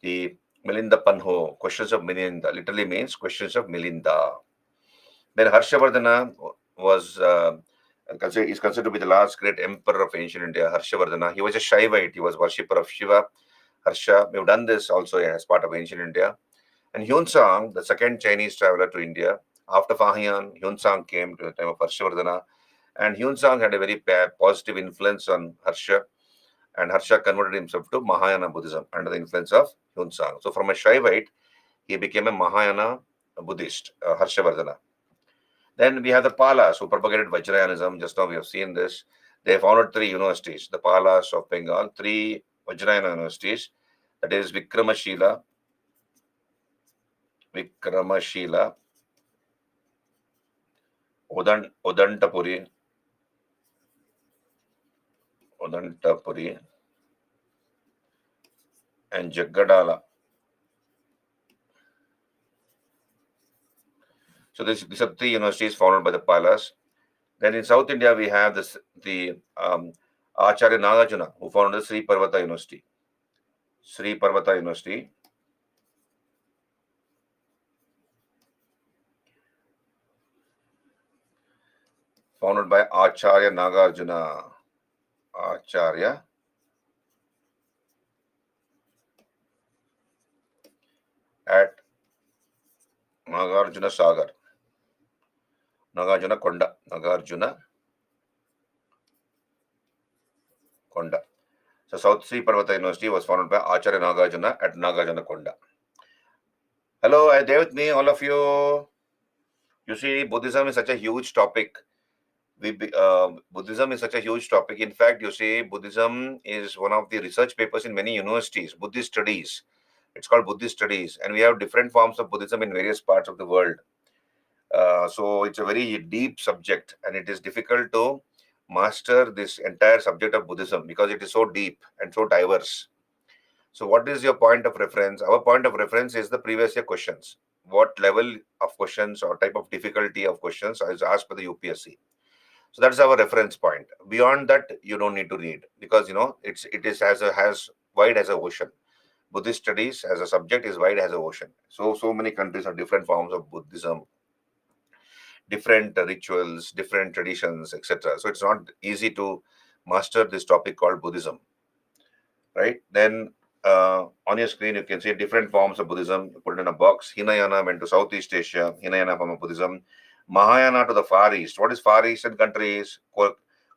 The Milinda Panho, Questions of Milinda, literally means Questions of Milinda. Then Harshavardhana was is considered to be the last great emperor of ancient India. Harshavardhana, he was a Shaivite. He was worshipper of Shiva. Harsha, we've done this also as part of ancient India. And Hyunsang, the second Chinese traveler to India, after Fahian, Hyunsang came to the time of Harshavardhana. And Hyunsang had a very positive influence on Harsha. And Harsha converted himself to Mahayana Buddhism under the influence of Hyunsang. So from a Shaivite, he became a Mahayana Buddhist, Harshavardhana. Then we have the Palas who propagated Vajrayanism. Just now we have seen this. They founded 3 universities, the Palas of Bengal, 3 Vajrayana universities. That is Vikramashila, Udantapuri, and Jaggadala. So these are 3 universities founded by the Palas. Then in South India, we have the Acharya Nagarjuna, who founded the Sri Parvata University. Sri Parvata University. Founded by Acharya Nagarjuna. Acharya at Nagarjuna Sagar. Nagarjuna Konda. So South Sri Parvata University was founded by Acharya Nagarjuna at Nagarjuna Konda. Hello, are there with me, all of you? You see, Buddhism is such a huge topic. Buddhism is such a huge topic. In fact, you see, Buddhism is one of the research papers in many universities, Buddhist studies. It's called Buddhist studies. And we have different forms of Buddhism in various parts of the world. So it's a very deep subject and it is difficult to master this entire subject of Buddhism because it is so deep and so diverse. So what is your point of reference? Our point of reference is the previous year questions. What level of questions or type of difficulty of questions is asked by the UPSC. So that's our reference point. Beyond that, you don't need to read because it is as wide as a ocean. Buddhist studies as a subject is wide as a ocean. So many countries have different forms of Buddhism, different rituals, different traditions, etc. So it's not easy to master this topic called Buddhism, right? Then on your screen, you can see different forms of Buddhism. You put it in a box. Hinayana went to Southeast Asia, Hinayana form of Buddhism. Mahayana to the Far East. What is Far Eastern countries?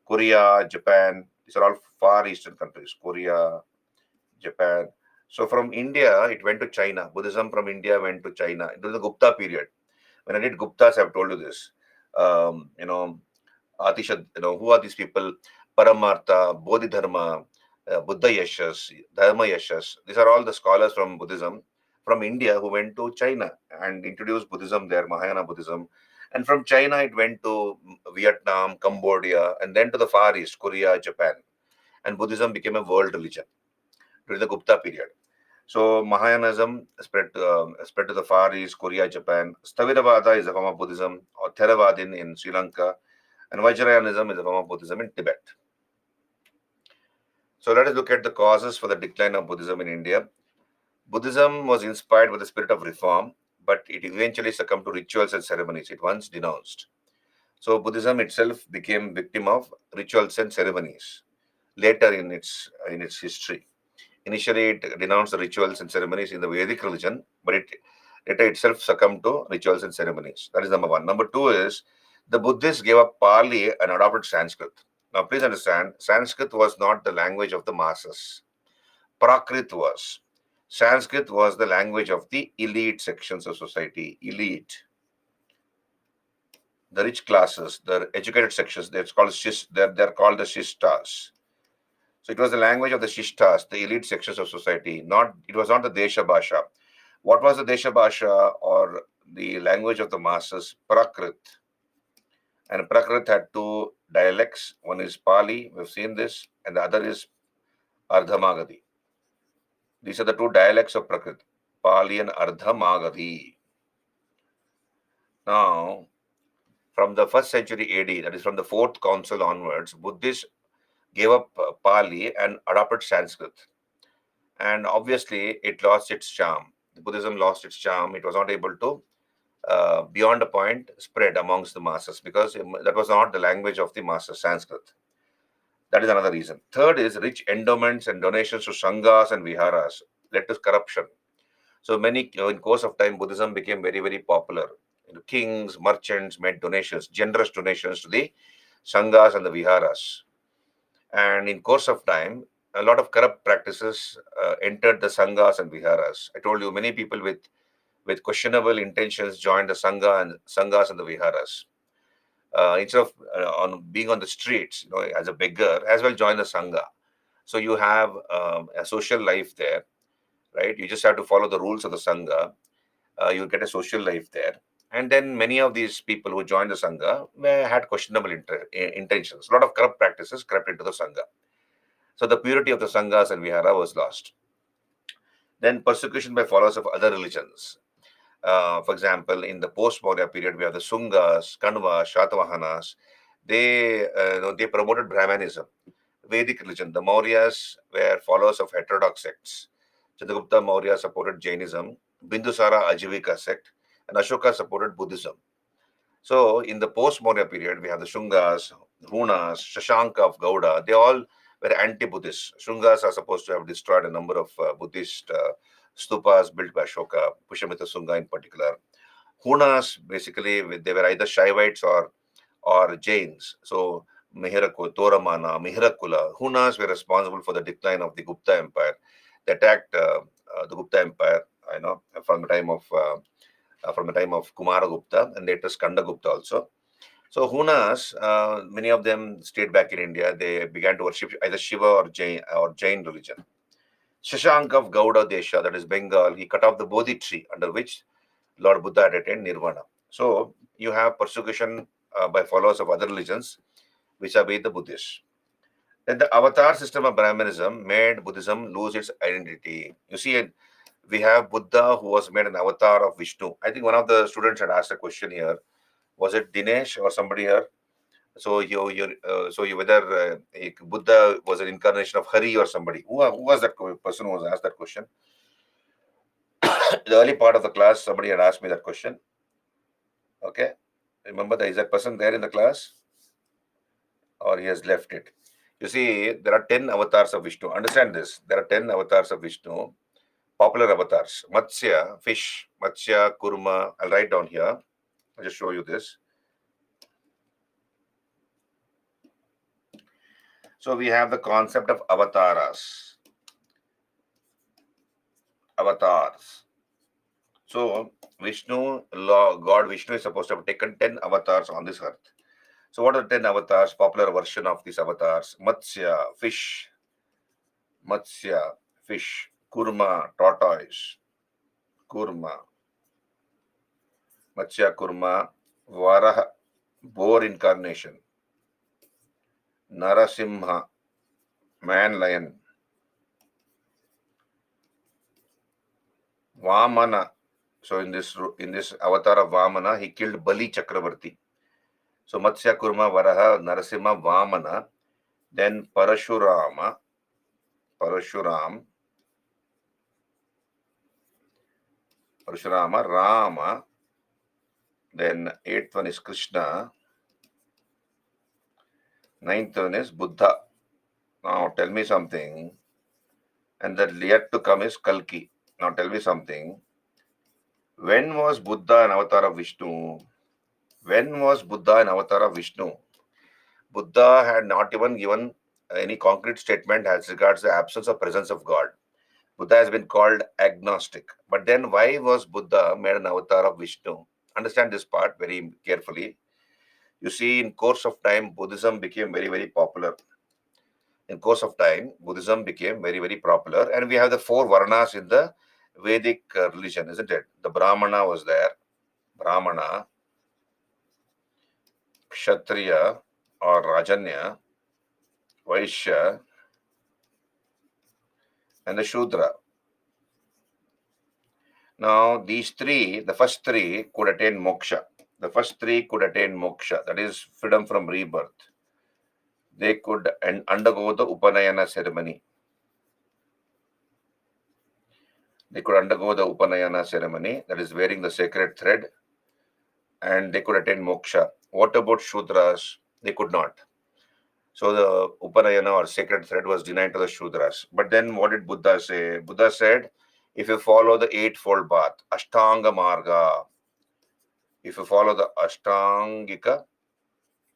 Korea, Japan. These are all Far Eastern countries. Korea, Japan. So from India, it went to China. Buddhism from India went to China during the Gupta period. When I did Guptas, I've told you this. Atisha, who are these people? Paramartha, Bodhidharma, Buddha Yashas, Dharma Yashas. These are all the scholars from Buddhism from India who went to China and introduced Buddhism there, Mahayana Buddhism. And from China, it went to Vietnam, Cambodia, and then to the Far East, Korea, Japan. And Buddhism became a world religion during the Gupta period. So Mahayanism spread to the Far East, Korea, Japan. Sthaviravada is a form of Buddhism, or Theravadin in Sri Lanka, and Vajrayanism is a form of Buddhism in Tibet. So let us look at the causes for the decline of Buddhism in India. Buddhism was inspired by the spirit of reform, but it eventually succumbed to rituals and ceremonies it once denounced. So Buddhism itself became victim of rituals and ceremonies later in its history. Initially, it denounced the rituals and ceremonies in the Vedic religion, but it later itself succumbed to rituals and ceremonies. That is number one. Number two is the Buddhists gave up Pali and adopted Sanskrit. Now, please understand, Sanskrit was not the language of the masses. Prakrit was. Sanskrit was the language of the elite sections of society. Elite, the rich classes, the educated sections. They're called the shishtas. So it was the language of the shishtas, the elite sections of society. It was not the desha bhasha. What was the desha bhasha or the language of the masses? Prakrit. And Prakrit had two dialects. One is Pali, we've seen this, and the other is Ardhamagadi. These are the two dialects of Prakrit, Pali and Ardhamagadi. Now, from the first century AD, that is from the fourth council onwards, Buddhists gave up Pali and adopted Sanskrit. And obviously, it lost its charm. Buddhism lost its charm. It was not able to, beyond a point, spread amongst the masses because that was not the language of the masses, Sanskrit. That is another reason. Third is rich endowments and donations to sanghas and viharas led to corruption. So many, in course of time, Buddhism became very, very popular. Kings, merchants made donations, generous donations to the sanghas and the viharas. And in course of time, a lot of corrupt practices entered the sanghas and viharas. I told you many people with questionable intentions joined the sanghas and the viharas. Instead of on being on the streets, as a beggar, as well join the sangha. So you have a social life there, right? You just have to follow the rules of the sangha. You get a social life there. And then many of these people who joined the sangha had questionable intentions. A lot of corrupt practices crept into the sangha. So the purity of the sanghas and vihara was lost. Then persecution by followers of other religions. For example, in the post-Maurya period, we have the Sungas, Kanvas, Shatavahanas. They promoted Brahmanism, Vedic religion. The Mauryas were followers of heterodox sects. Chandragupta Maurya supported Jainism, Bindusara Ajivika sect, and Ashoka supported Buddhism. So in the post-Maurya period, we have the Shungas, Hunas, Shashanka of Gauda. They all were anti-Buddhist. Shungas are supposed to have destroyed a number of Buddhist stupas built by Ashoka, Pushyamitra Shunga in particular. Hunas, basically, they were either Shaivites or Jains. So Mihirakula, Toramana, Mihirakula. Hunas were responsible for the decline of the Gupta Empire. They attacked the Gupta Empire, from the time of Kumaragupta and later Skandagupta also. So Hunas, many of them stayed back in India. They began to worship either Shiva or Jain religion. Shashank of Gauda Desha, that is Bengal, he cut off the Bodhi tree under which Lord Buddha had attained Nirvana. So you have persecution by followers of other religions, which are the Buddhists. Then the avatar system of Brahmanism made Buddhism lose its identity. You see, we have Buddha who was made an avatar of Vishnu. I think one of the students had asked a question here. Was it Dinesh or somebody here? So you whether Buddha was an incarnation of Hari or somebody. Who was that person who was asked that question? The early part of the class, somebody had asked me that question. Okay, remember that is that person there in the class, or he has left it? You see, there are 10 avatars of Vishnu. Understand this. There are 10 avatars of Vishnu. Popular avatars. Matsya, fish. Matsya, Kurma. I'll write down here. I'll just show you this. So we have the concept of avatars. Avatars. So Vishnu, God Vishnu is supposed to have taken 10 avatars on this earth. So what are the 10 avatars? Popular version of these avatars. Matsya, fish. Matsya, fish. Kurma, tortoise. Kurma. Matsya Kurma. Varaha, boar incarnation. Narasimha, man lion. Vamana. So in this avatar of Vamana, he killed Bali Chakravarti. So Matsya Kurma, Varaha, Narasimha, Vamana. Then Parashurama. Parashuram, Parashurama, Rama. Then eighth one is Krishna. Ninth one is Buddha. Now tell me something. And the yet to come is Kalki. Now tell me something. When was Buddha an avatar of Vishnu? When was Buddha an avatar of Vishnu? Buddha had not even given any concrete statement as regards the absence or presence of God. Buddha has been called agnostic. But then why was Buddha made an avatar of Vishnu? Understand this part very carefully. You see, in course of time, Buddhism became very, very popular. In course of time, Buddhism became very, very popular. And we have the four Varnas in the Vedic religion, isn't it? The Brahmana was there. Brahmana, Kshatriya or Rajanya, Vaishya, and the Shudra. Now, these three, the first three could attain moksha. The first three could attain moksha, that is freedom from rebirth. They could undergo the Upanayana ceremony. They could undergo the Upanayana ceremony, that is wearing the sacred thread, and they could attain moksha. What about Shudras? They could not. So the Upanayana or sacred thread was denied to the Shudras. But then what did Buddha say? Buddha said, if you follow the eightfold path, Ashtanga Marga, if you follow the Ashtangika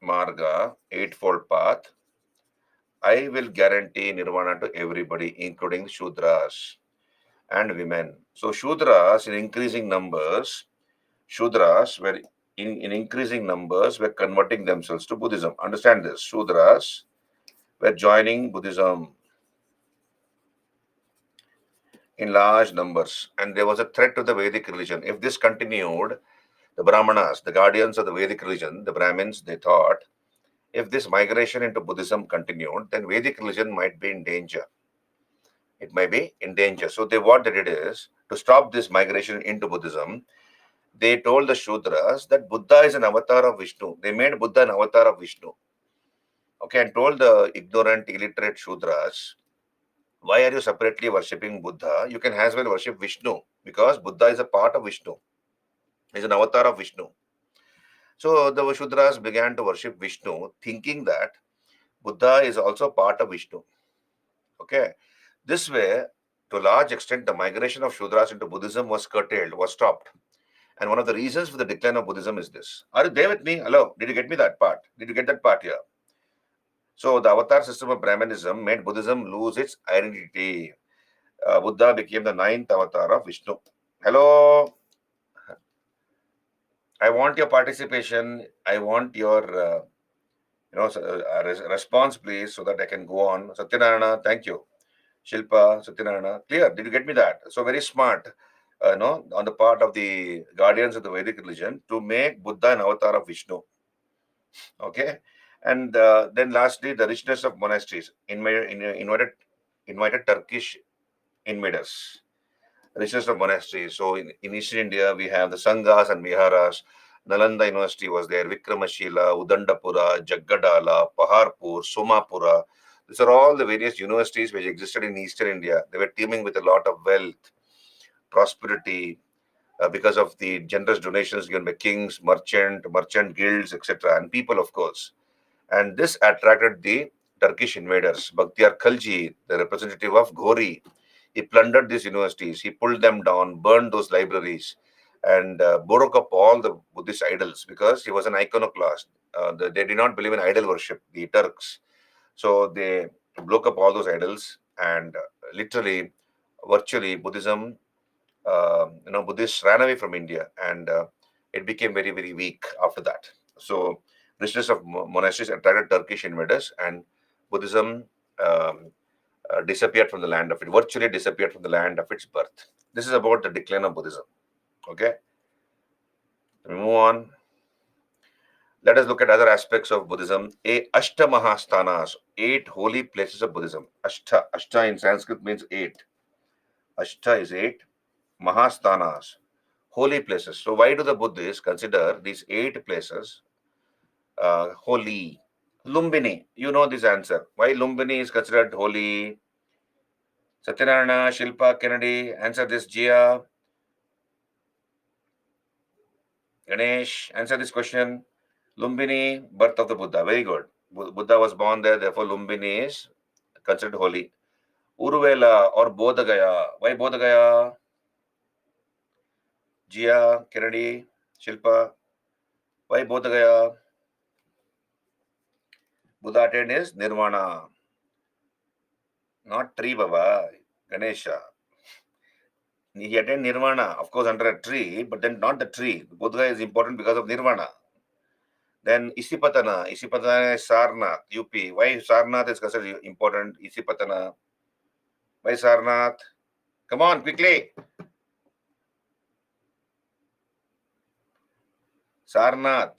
Marga, eightfold path, I will guarantee nirvana to everybody, including Shudras and women. So Shudras in increasing numbers, Shudras were in increasing numbers were converting themselves to Buddhism. Understand this. Shudras were joining Buddhism in large numbers, and there was a threat to the Vedic religion. If this continued, the Brahmanas, the guardians of the Vedic religion, the Brahmins, they thought, if this migration into Buddhism continued, then Vedic religion might be in danger. It may be in danger. So what they did is, to stop this migration into Buddhism, they told the Shudras that Buddha is an avatar of Vishnu. They made Buddha an avatar of Vishnu. Okay, and told the ignorant, illiterate Shudras, why are you separately worshipping Buddha? You can as well worship Vishnu, because Buddha is a part of Vishnu. He's an avatar of Vishnu. So the Shudras began to worship Vishnu, thinking that Buddha is also part of Vishnu. Okay. This way, to a large extent, the migration of Shudras into Buddhism was curtailed, was stopped. And one of the reasons for the decline of Buddhism is this. Are you there with me? Hello? Did you get me that part? Did you get that part here? So the avatar system of Brahmanism made Buddhism lose its identity. Buddha became the ninth avatar of Vishnu. Hello? I want your participation. I want your response, please, so that I can go on. Satyanarayana, thank you. Shilpa, Satyanarayana, clear. Did you get me that? So very smart, on the part of the guardians of the Vedic religion to make Buddha an avatar of Vishnu. Okay, and then lastly, the richness of monasteries invited Turkish invaders. Richness of monasteries. So in Eastern India, we have the Sanghas and Viharas. Nalanda University was there, Vikramashila, Udandapura, Jaggadala, Paharpur, Somapura. These are all the various universities which existed in Eastern India. They were teeming with a lot of wealth, prosperity, because of the generous donations given by kings, merchant guilds, etc., and people, of course. And this attracted the Turkish invaders. Bakhtiyar Khalji, the representative of Ghori, he plundered these universities, he pulled them down, burned those libraries, and broke up all the Buddhist idols because he was an iconoclast. They did not believe in idol worship, the Turks. So they broke up all those idols, and literally, virtually, Buddhists ran away from India, and it became very, very weak after that. So richness of monasteries attracted Turkish invaders, and Buddhism disappeared from the land of it, virtually disappeared from the land of its birth. This is about the decline of Buddhism. Okay, we move on. Let us look at other aspects of Buddhism. Ashta Mahasthanas, 8 holy places of Buddhism. Ashta in Sanskrit means 8. Ashta is 8. Mahasthanas, holy places. So why do the Buddhists consider these 8 places holy? Lumbini, you know this answer. Why Lumbini is considered holy? Satyanarayana, Shilpa, Kennedy, answer this. Jia, Ganesh, answer this question. Lumbini, birth of the Buddha. Very good. Buddha was born there, therefore Lumbini is considered holy. Uruvela or Bodh Gaya. Why Bodh Gaya? Jia, Kennedy, Shilpa. Why Bodh Gaya? Buddha attained is Nirvana. Not tree, Baba. Ganesha. He attained Nirvana, of course, under a tree, but then not the tree. Bodh Gaya is important because of Nirvana. Then Isipatana. Isipatana is Sarnath, UP. Why Sarnath is considered important? Isipatana. Why Sarnath? Come on, quickly. Sarnath.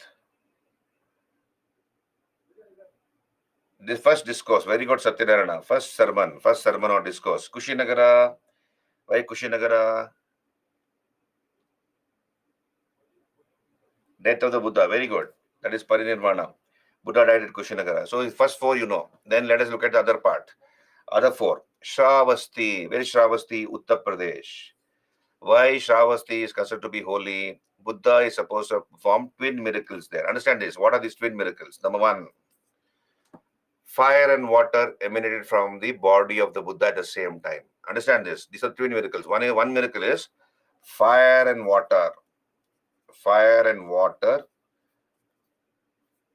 The first discourse. Very good, Satyanarayana. First sermon or discourse. Kushinagara. Why Kushinagara? Death of the Buddha. Very good. That is Parinirvana. Buddha died at Kushinagara. So first four you know. Then let us look at the other part. Other four. Shravasti. Where is Shravasti? Uttar Pradesh. Why Shravasti is considered to be holy? Buddha is supposed to perform twin miracles there. Understand this. What are these twin miracles? Number one, fire and water emanated from the body of the Buddha at the same time. Understand this. These are twin miracles. One miracle is fire and water. Fire and water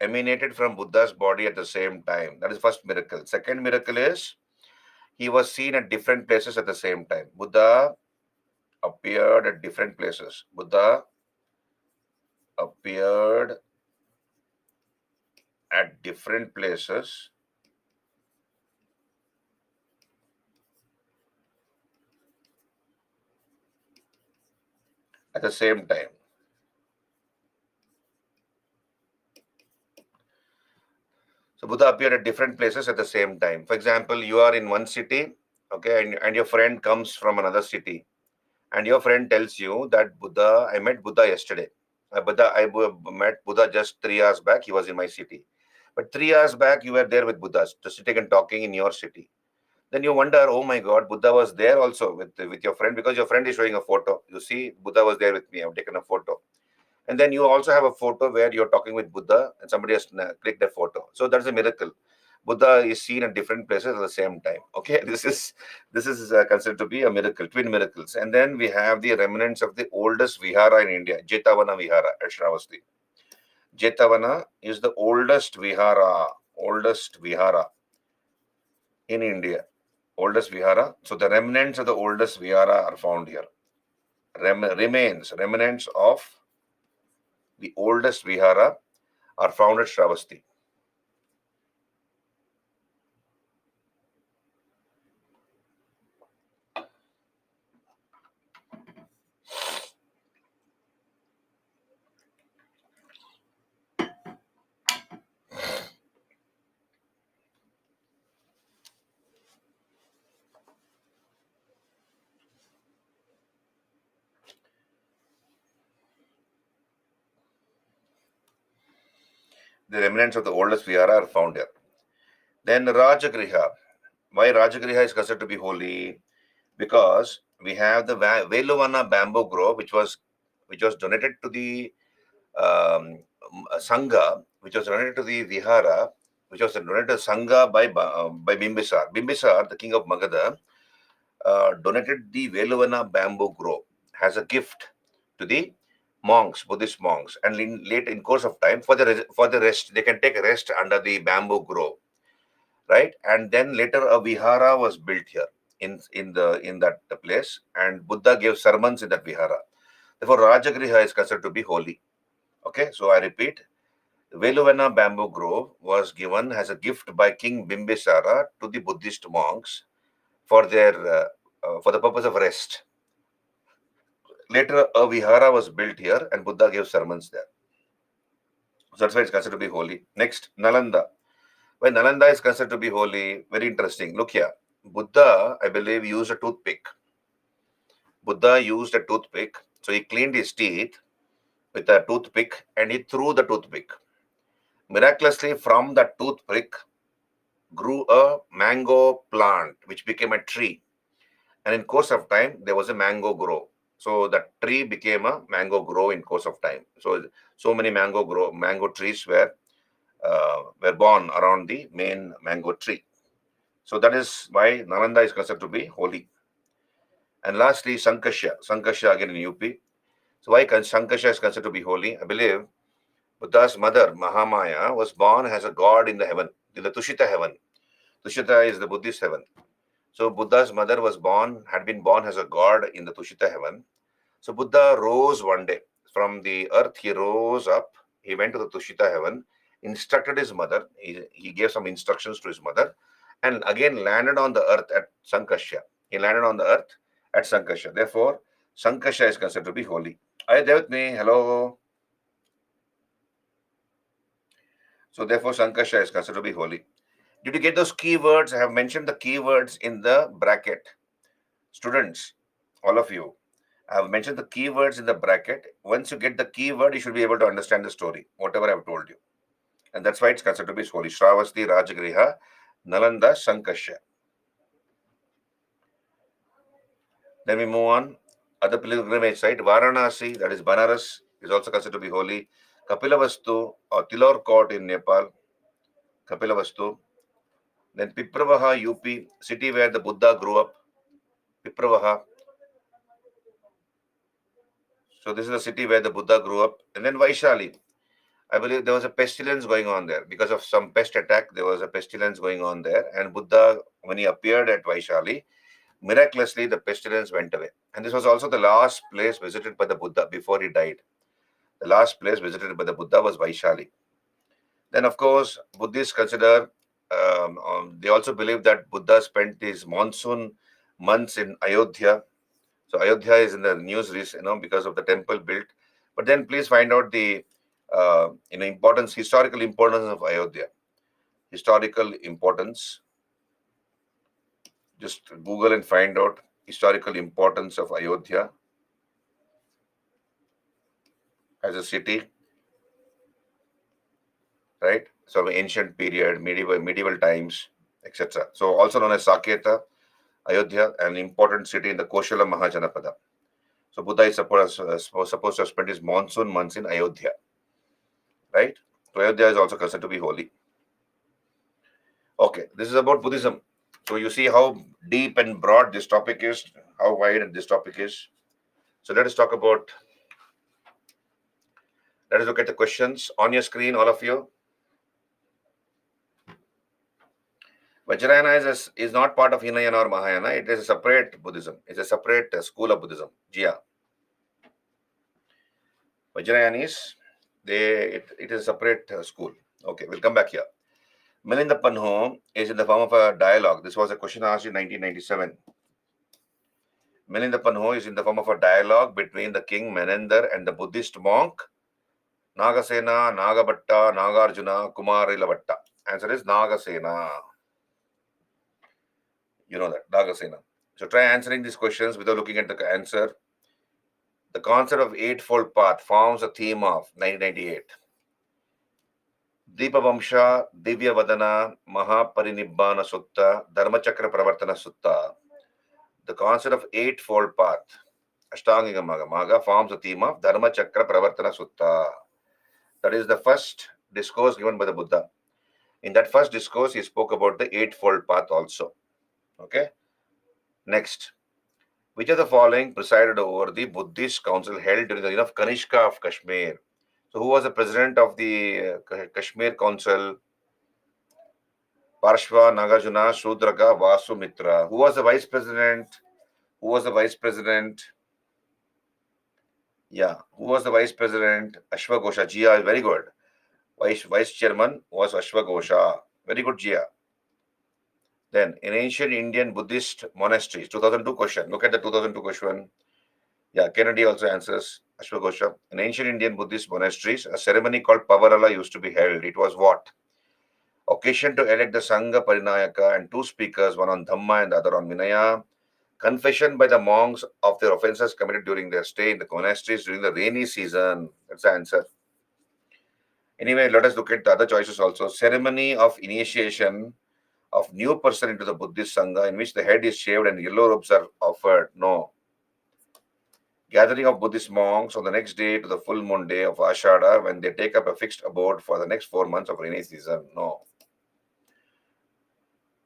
emanated from Buddha's body at the same time. That is first miracle. Second miracle is he was seen at different places at the same time. Buddha appeared at different places. Buddha appeared at different places at the same time. So Buddha appeared at different places at the same time. For example, you are in one city, okay, and your friend comes from another city, and your friend tells you that I met Buddha yesterday. I met Buddha just 3 hours back. He was in my city, but 3 hours back you were there with Buddha, just sitting and talking in your city. Then you wonder, oh my God, Buddha was there also with your friend, because your friend is showing a photo. You see, Buddha was there with me. I've taken a photo. And then you also have a photo where you're talking with Buddha and somebody has clicked a photo. So that's a miracle. Buddha is seen at different places at the same time. Okay, this is considered to be a miracle, twin miracles. And then we have the remnants of the oldest vihara in India, Jetavana Vihara at Shravasti. Jetavana is the oldest vihara in India. Oldest vihara. So the remnants of the oldest vihara are found here. Remnants of the oldest vihara are found at Shravasti. The remnants of the oldest vihara are found here. Then Rajagriha. Why Rajagriha is considered to be holy? Because we have the Veluvana bamboo grove, which was donated to the Sangha, which was donated to the Vihara, which was donated to Sangha by Bimbisar. Bimbisar, the king of Magadha, donated the Veluvana bamboo grove as a gift to the monks, Buddhist monks, and in course of time, for the rest, they can take a rest under the bamboo grove, right? And then later a vihara was built here in that place, and Buddha gave sermons in that vihara. Therefore, Rajagriha is considered to be holy. Okay, so I repeat, Veluvana bamboo grove was given as a gift by King Bimbisara to the Buddhist monks for the purpose of rest. Later, a vihara was built here, and Buddha gave sermons there. So that's why it's considered to be holy. Next, Nalanda. When Nalanda is considered to be holy, very interesting. Look here. Buddha, I believe, used a toothpick. Buddha used a toothpick. So he cleaned his teeth with a toothpick and he threw the toothpick. Miraculously, from that toothpick grew a mango plant which became a tree. and in course of time there was a mango grow. So that tree became a mango grow in course of time. So many mango trees were born around the main mango tree. So that is why Nalanda is considered to be holy. And lastly, Sankasha again in UP. So why Sankasha is considered to be holy? I believe Buddha's mother, Mahamaya, was born as a god in the heaven, in the Tushita heaven. Tushita is the Buddhist heaven. So Buddha's mother had been born as a god in the Tushita heaven. So Buddha rose one day from the earth. He rose up. He went to the Tushita heaven, instructed his mother. He gave some instructions to his mother, and again landed on the earth at Sankasha. He landed on the earth at Sankasha. Therefore, Sankasha is considered to be holy. Are you there with me? Hello. So therefore, Sankasha is considered to be holy. Did you get those keywords? I have mentioned the keywords in the bracket. Students, all of you, I have mentioned the keywords in the bracket. Once you get the keyword, you should be able to understand the story, whatever I have told you. And that's why it's considered to be holy. Shravasti, Rajagriha, Nalanda, Sankasha. Then we move on. Other pilgrimage site, Varanasi, that is Banaras, is also considered to be holy. Kapilavastu or Tilor Court in Nepal, Kapilavastu. Then Pipravaha, UP, city where the Buddha grew up. Pipravaha. So this is the city where the Buddha grew up. And then Vaishali. I believe there was a pestilence going on there. Because of some pest attack, there was a pestilence going on there. And Buddha, when he appeared at Vaishali, miraculously the pestilence went away. And this was also the last place visited by the Buddha before he died. The last place visited by the Buddha was Vaishali. Then, of course, Buddhists consider, they also believe that Buddha spent his monsoon months in Ayodhya. So Ayodhya is in the news, because of the temple built. But then please find out the historical importance of Ayodhya. Historical importance. Just Google and find out historical importance of Ayodhya as a city, right? So ancient period, medieval times, etc. So also known as Saketa, Ayodhya, an important city in the Koshala Mahajanapada. So Buddha is supposed to have spent his monsoon months in Ayodhya, right? So Ayodhya is also considered to be holy. Okay, this is about Buddhism. So you see how deep and broad this topic is, how wide this topic is. So let us look at the questions on your screen, all of you. Vajrayana is not part of Hinayana or Mahayana. It is a separate Buddhism. It's a separate school of Buddhism. Jia. Vajrayanis, it is a separate school. Okay, we'll come back here. Milinda Panho is in the form of a dialogue. This was a question asked in 1997. Milinda Panho is in the form of a dialogue between the king Menendar and the Buddhist monk Nagasena, Nagabhatta, Nagarjuna, Kumarilavatta. Answer is Nagasena. You know that, Nagasena. So try answering these questions without looking at the answer. The concept of Eightfold Path forms a theme of 1998. Deepavamsha, Divyavadana, Mahaparinibbana Sutta, Dharmachakra Pravartana Sutta. The concept of Eightfold Path, Ashtangiga Maga, forms a theme of Dharmachakra Pravartana Sutta. That is the first discourse given by the Buddha. In that first discourse, he spoke about the Eightfold Path also. Okay. Next. Which of the following presided over the Buddhist council held during the reign of Kanishka of Kashmir? So, who was the president of the Kashmir Council? Parshva, Nagarjuna, Shudraka, Vasumitra. Who was the vice president? Who was the vice president? Yeah, who was the vice president? Ashwagosha. Jia is very good. Vice chairman was Ashwagosha. Very good, Jia. Then, in ancient Indian Buddhist monasteries, 2002 question. Look at the 2002 question. Yeah, Kennedy also answers Ashwagosha. In ancient Indian Buddhist monasteries, a ceremony called Pavarala used to be held. It was what? Occasion to elect the Sangha Parinayaka and two speakers, one on Dhamma and the other on Vinaya. Confession by the monks of their offenses committed during their stay in the monasteries during the rainy season. That's the answer. Anyway, let us look at the other choices also. Ceremony of initiation of new person into the Buddhist Sangha in which the head is shaved and yellow robes are offered? No. Gathering of Buddhist monks on the next day to the full moon day of Ashada when they take up a fixed abode for the next 4 months of rainy season? No.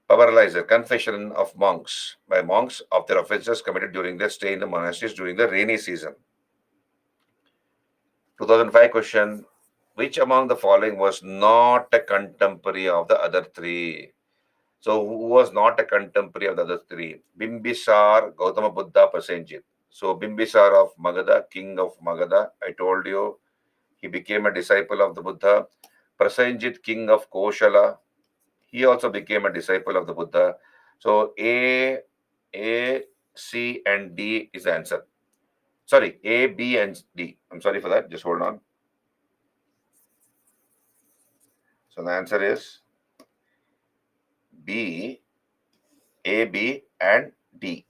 Paralyzer, confession of monks by monks of their offences committed during their stay in the monasteries during the rainy season. 2005 question. Which among the following was not a contemporary of the other three? So, who was not a contemporary of the other three? Bimbisar, Gautama Buddha, Prasenjit. So, Bimbisar of Magadha, king of Magadha, I told you, he became a disciple of the Buddha. Prasenjit, king of Koshala, he also became a disciple of the Buddha. So, A, C, and D is the answer. Sorry, A, B, and D. I'm sorry for that. Just hold on. So, the answer is B, A, B, and D.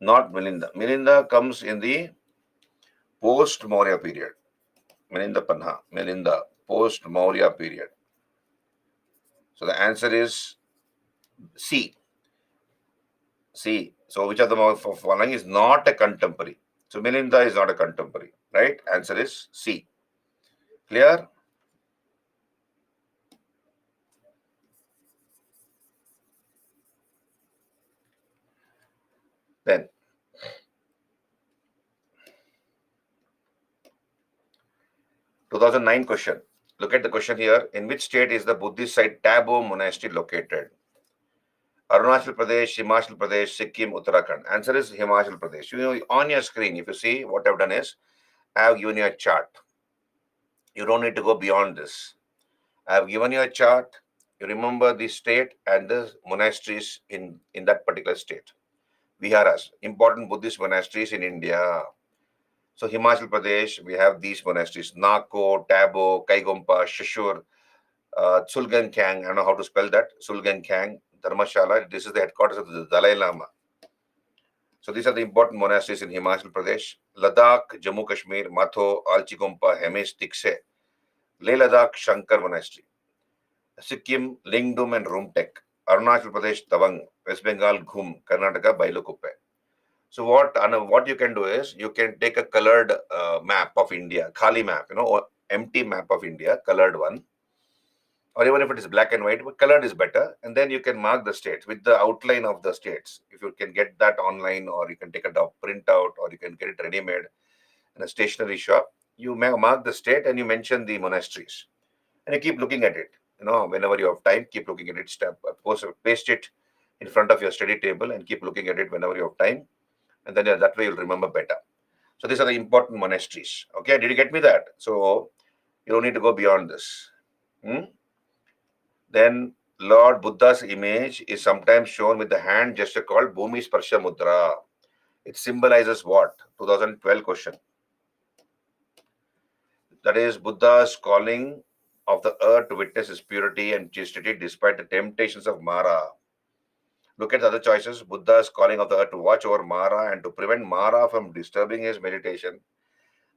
Not Milinda. Milinda comes in the post-Maurya period. Milinda Panha. Milinda, post-Maurya period. So the answer is C. C. So which of the following is not a contemporary? So Milinda is not a contemporary, right? Answer is C. Clear? Then 2009 question. Look at the question here. In which state is the Buddhist site Tabo monastery located? Arunachal Pradesh, Himachal Pradesh, Sikkim, Uttarakhand. Answer is Himachal Pradesh. You know, on your screen, if you see what I've done is, I have given you a chart. You don't need to go beyond this. I have given you a chart. You remember the state and the monasteries in that particular state. Viharas, important Buddhist monasteries in India. So Himachal Pradesh, we have these monasteries: Nako, Tabo, Kaigompa, Shishur, Tsulgan Kang. I don't know how to spell that. Tsulgan Kang, Dharmashala. This is the headquarters of the Dalai Lama. So these are the important monasteries in Himachal Pradesh. Ladakh, Jammu Kashmir, Matho, Alchigompa, Hemis, Tikse. Leh Ladakh, Shankar Monastery. Sikkim, Lingdum and Rumtek. Arunachal Pradesh, Tawang. West Bengal, Ghum. Karnataka, Bailukuppe. So what you can do is you can take a colored map of India, Khali map, or empty map of India, colored one, or even if it is black and white, but colored is better. And then you can mark the states with the outline of the states. If you can get that online, or you can take a printout, or you can get it ready-made in a stationery shop, you may mark the state and you mention the monasteries, and you keep looking at it. Whenever you have time, keep looking at it. Paste it in front of your study table and keep looking at it whenever you have time, and then that way you'll remember better. So these are the important monasteries. Okay, did you get me that? So you don't need to go beyond this. Then Lord Buddha's image is sometimes shown with the hand gesture called Bhumi Sparsha Mudra. It symbolizes what? 2012 question. That is Buddha's calling of the earth to witness his purity and chastity despite the temptations of Mara. Look at the other choices. Buddha's calling of the earth to watch over Mara and to prevent Mara from disturbing his meditation.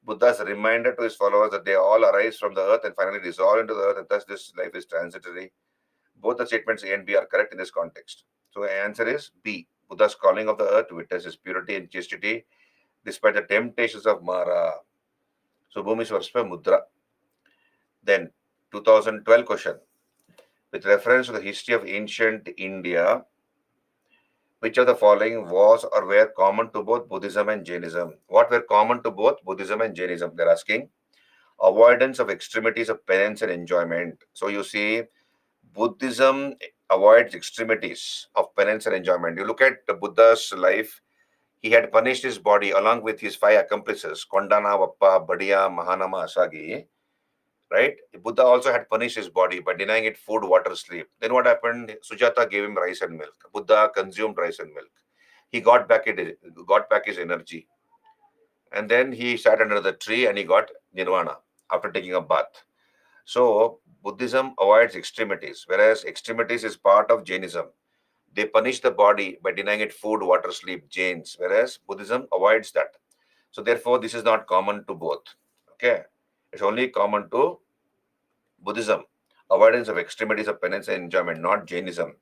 Buddha's reminder to his followers that they all arise from the earth and finally dissolve into the earth, and thus this life is transitory. Both the statements A and B are correct in this context. So the answer is B. Buddha's calling of the earth to witness his purity and chastity despite the temptations of Mara. So Bhumi Swarspa Mudra. Then 2012 question. With reference to the history of ancient India, which of the following was or were common to both Buddhism and Jainism? What were common to both Buddhism and Jainism? They're asking. Avoidance of extremities of penance and enjoyment. So you see, Buddhism avoids extremities of penance and enjoyment. You look at the Buddha's life, he had punished his body along with his 5 accomplices, Kondana, Vappa, Badiya, Mahanama, Asagi. Right? Buddha also had punished his body by denying it food, water, sleep. Then what happened? Sujata gave him rice and milk. Buddha consumed rice and milk. He got back his energy. And then he sat under the tree and he got nirvana after taking a bath. So Buddhism avoids extremities, whereas extremities is part of Jainism. They punish the body by denying it food, water, sleep, Jains, whereas Buddhism avoids that. So therefore, this is not common to both. Okay, it's only common to Buddhism, avoidance of extremities of penance and enjoyment, not Jainism.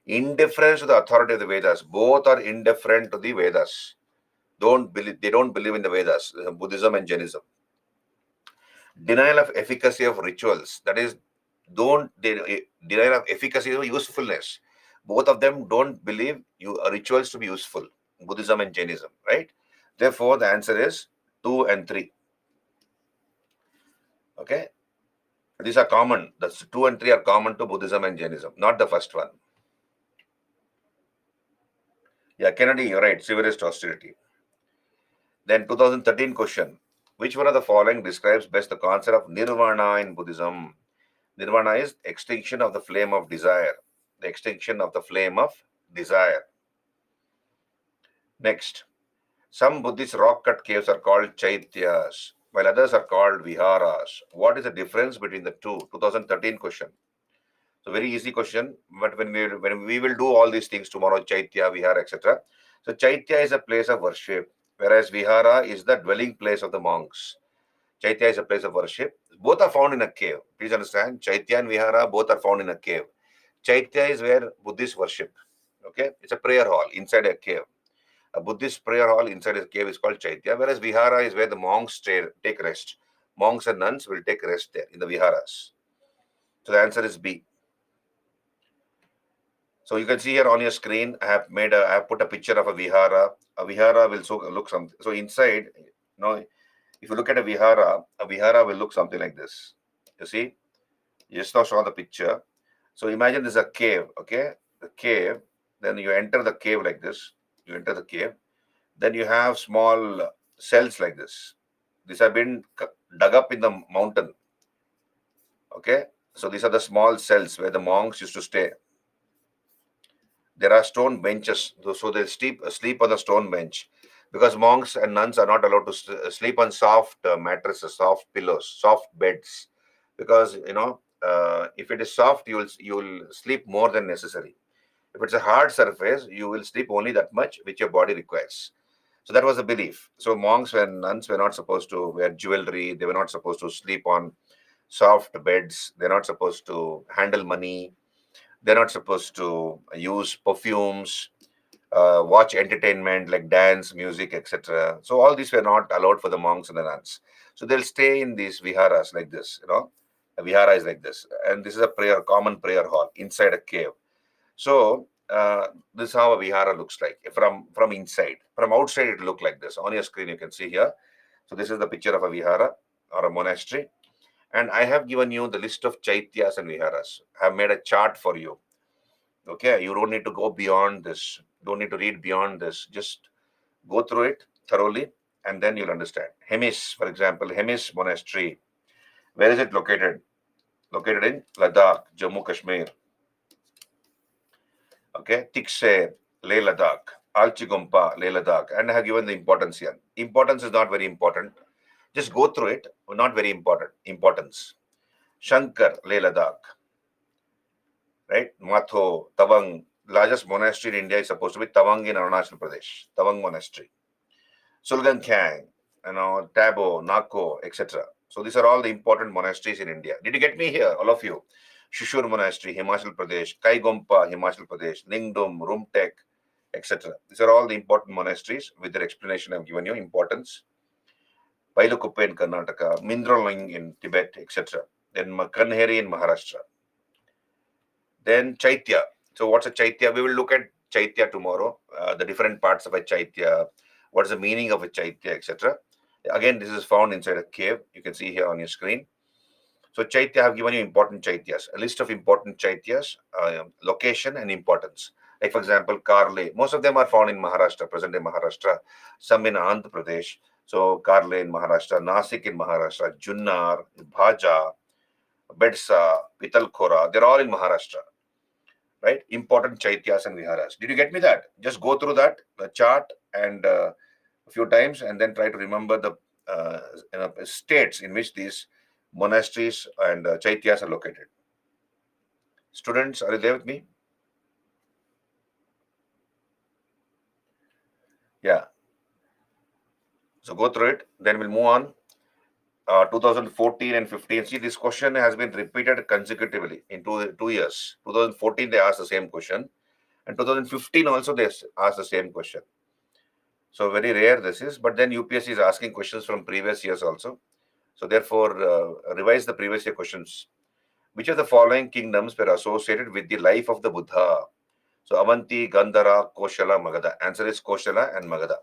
Indifference to the authority of the Vedas. Both are indifferent to the Vedas. They don't believe in the Vedas, Buddhism and Jainism. Denial of efficacy of rituals. That is, denial of efficacy of usefulness. Both of them don't believe rituals to be useful. Buddhism and Jainism, right? Therefore, the answer is 2 and 3. Okay, these are common. The 2 and 3 are common to Buddhism and Jainism, not the first one. Yeah, Kennedy, you're right. Severest austerity. Then 2013 question. Which one of the following describes best the concept of nirvana in Buddhism? Nirvana is extinction of the flame of desire. The extinction of the flame of desire. Next. Some Buddhist rock-cut caves are called chaityas, while others are called viharas. What is the difference between the two? 2013 question. So very easy question, but when we will do all these things tomorrow, chaitya, vihara, etc. So chaitya is a place of worship, whereas vihara is the dwelling place of the monks. Chaitya is a place of worship. Both are found in a cave. Please understand, chaitya and vihara both are found in a cave. Chaitya is where Buddhists worship. Okay, it's a prayer hall inside a cave. A Buddhist prayer hall inside a cave is called chaitya, whereas vihara is where the monks take rest. Monks and nuns will take rest there in the viharas. So the answer is B. So you can see here on your screen, I have put a picture of a vihara. A vihara will look something. So inside, if you look at a vihara will look something like this. You see, you just now saw the picture. So imagine there's a cave, okay? The cave, then you enter the cave like this. You enter the cave. Then you have small cells like this. These have been dug up in the mountain, okay? So these are the small cells where the monks used to stay. There are stone benches, so they sleep on the stone bench, because monks and nuns are not allowed to sleep on soft mattresses, soft pillows, soft beds, because if it is soft, you will sleep more than necessary. If it's a hard surface, you will sleep only that much which your body requires. So that was the belief. So monks and nuns were not supposed to wear jewelry. They were not supposed to sleep on soft beds. They're not supposed to handle money. They're not supposed to use perfumes, watch entertainment like dance, music, etc. So all these were not allowed for the monks and the nuns. So they'll stay in these viharas like this, A vihara is like this. And this is a common prayer hall inside a cave. So this is how a vihara looks like from inside. From outside, it look like this. On your screen, you can see here. So this is the picture of a vihara or a monastery. And I have given you the list of chaityas and viharas. I have made a chart for you. Okay, you don't need to go beyond this. Don't need to read beyond this. Just go through it thoroughly, and then you'll understand. Hemis, for example, Hemis Monastery. Where is it located? Located in Ladakh, Jammu Kashmir. Okay, Tikse, Leh Ladakh, Alchigumpa, Leh Ladakh, and I have given the importance here. Importance is not very important. Just go through it. Not very important. Importance. Shankar, Leh Ladakh. Right? Matho, Tawang. Largest monastery in India is supposed to be Tawang in Arunachal Pradesh. Tawang Monastery. Sulgan Khang, Tabo, Nako, etc. So these are all the important monasteries in India. Did you get me here, all of you? Shishur Monastery, Himachal Pradesh, Kaigompa, Himachal Pradesh, Ningdum, Rumtek, etc. These are all the important monasteries with their explanation I've given you, importance. Bailukuppe in Karnataka, Mindraling in Tibet, etc. Then Kanheri in Maharashtra. Then Chaitya. So what's a Chaitya? We will look at Chaitya tomorrow, the different parts of a Chaitya, what is the meaning of a Chaitya, etc. Again, this is found inside a cave. You can see here on your screen. So Chaitya, I have given you important Chaityas, a list of important Chaityas, location and importance. Like for example, Karle. Most of them are found in Maharashtra, present-day Maharashtra. Some in Andhra Pradesh. So Karle in Maharashtra, Nasik in Maharashtra, Junnar, Bhaja, Bedsa, Pitalkhora. They're all in Maharashtra. Right? Important Chaityas and Viharas. Did you get me that? Just go through that, the chart, and a few times, and then try to remember the states in which these monasteries and Chaityas are located. Students, are you there with me? Yeah. So go through it. Then we'll move on. 2014 and 15. See, this question has been repeated consecutively in two years. 2014, they asked the same question. And 2015 also they asked the same question. So very rare this is, but then UPSC is asking questions from previous years also. So therefore, revise the previous year questions. Which of the following kingdoms were associated with the life of the Buddha? So Avanti, Gandhara, Koshala, Magadha. Answer is Koshala and Magadha.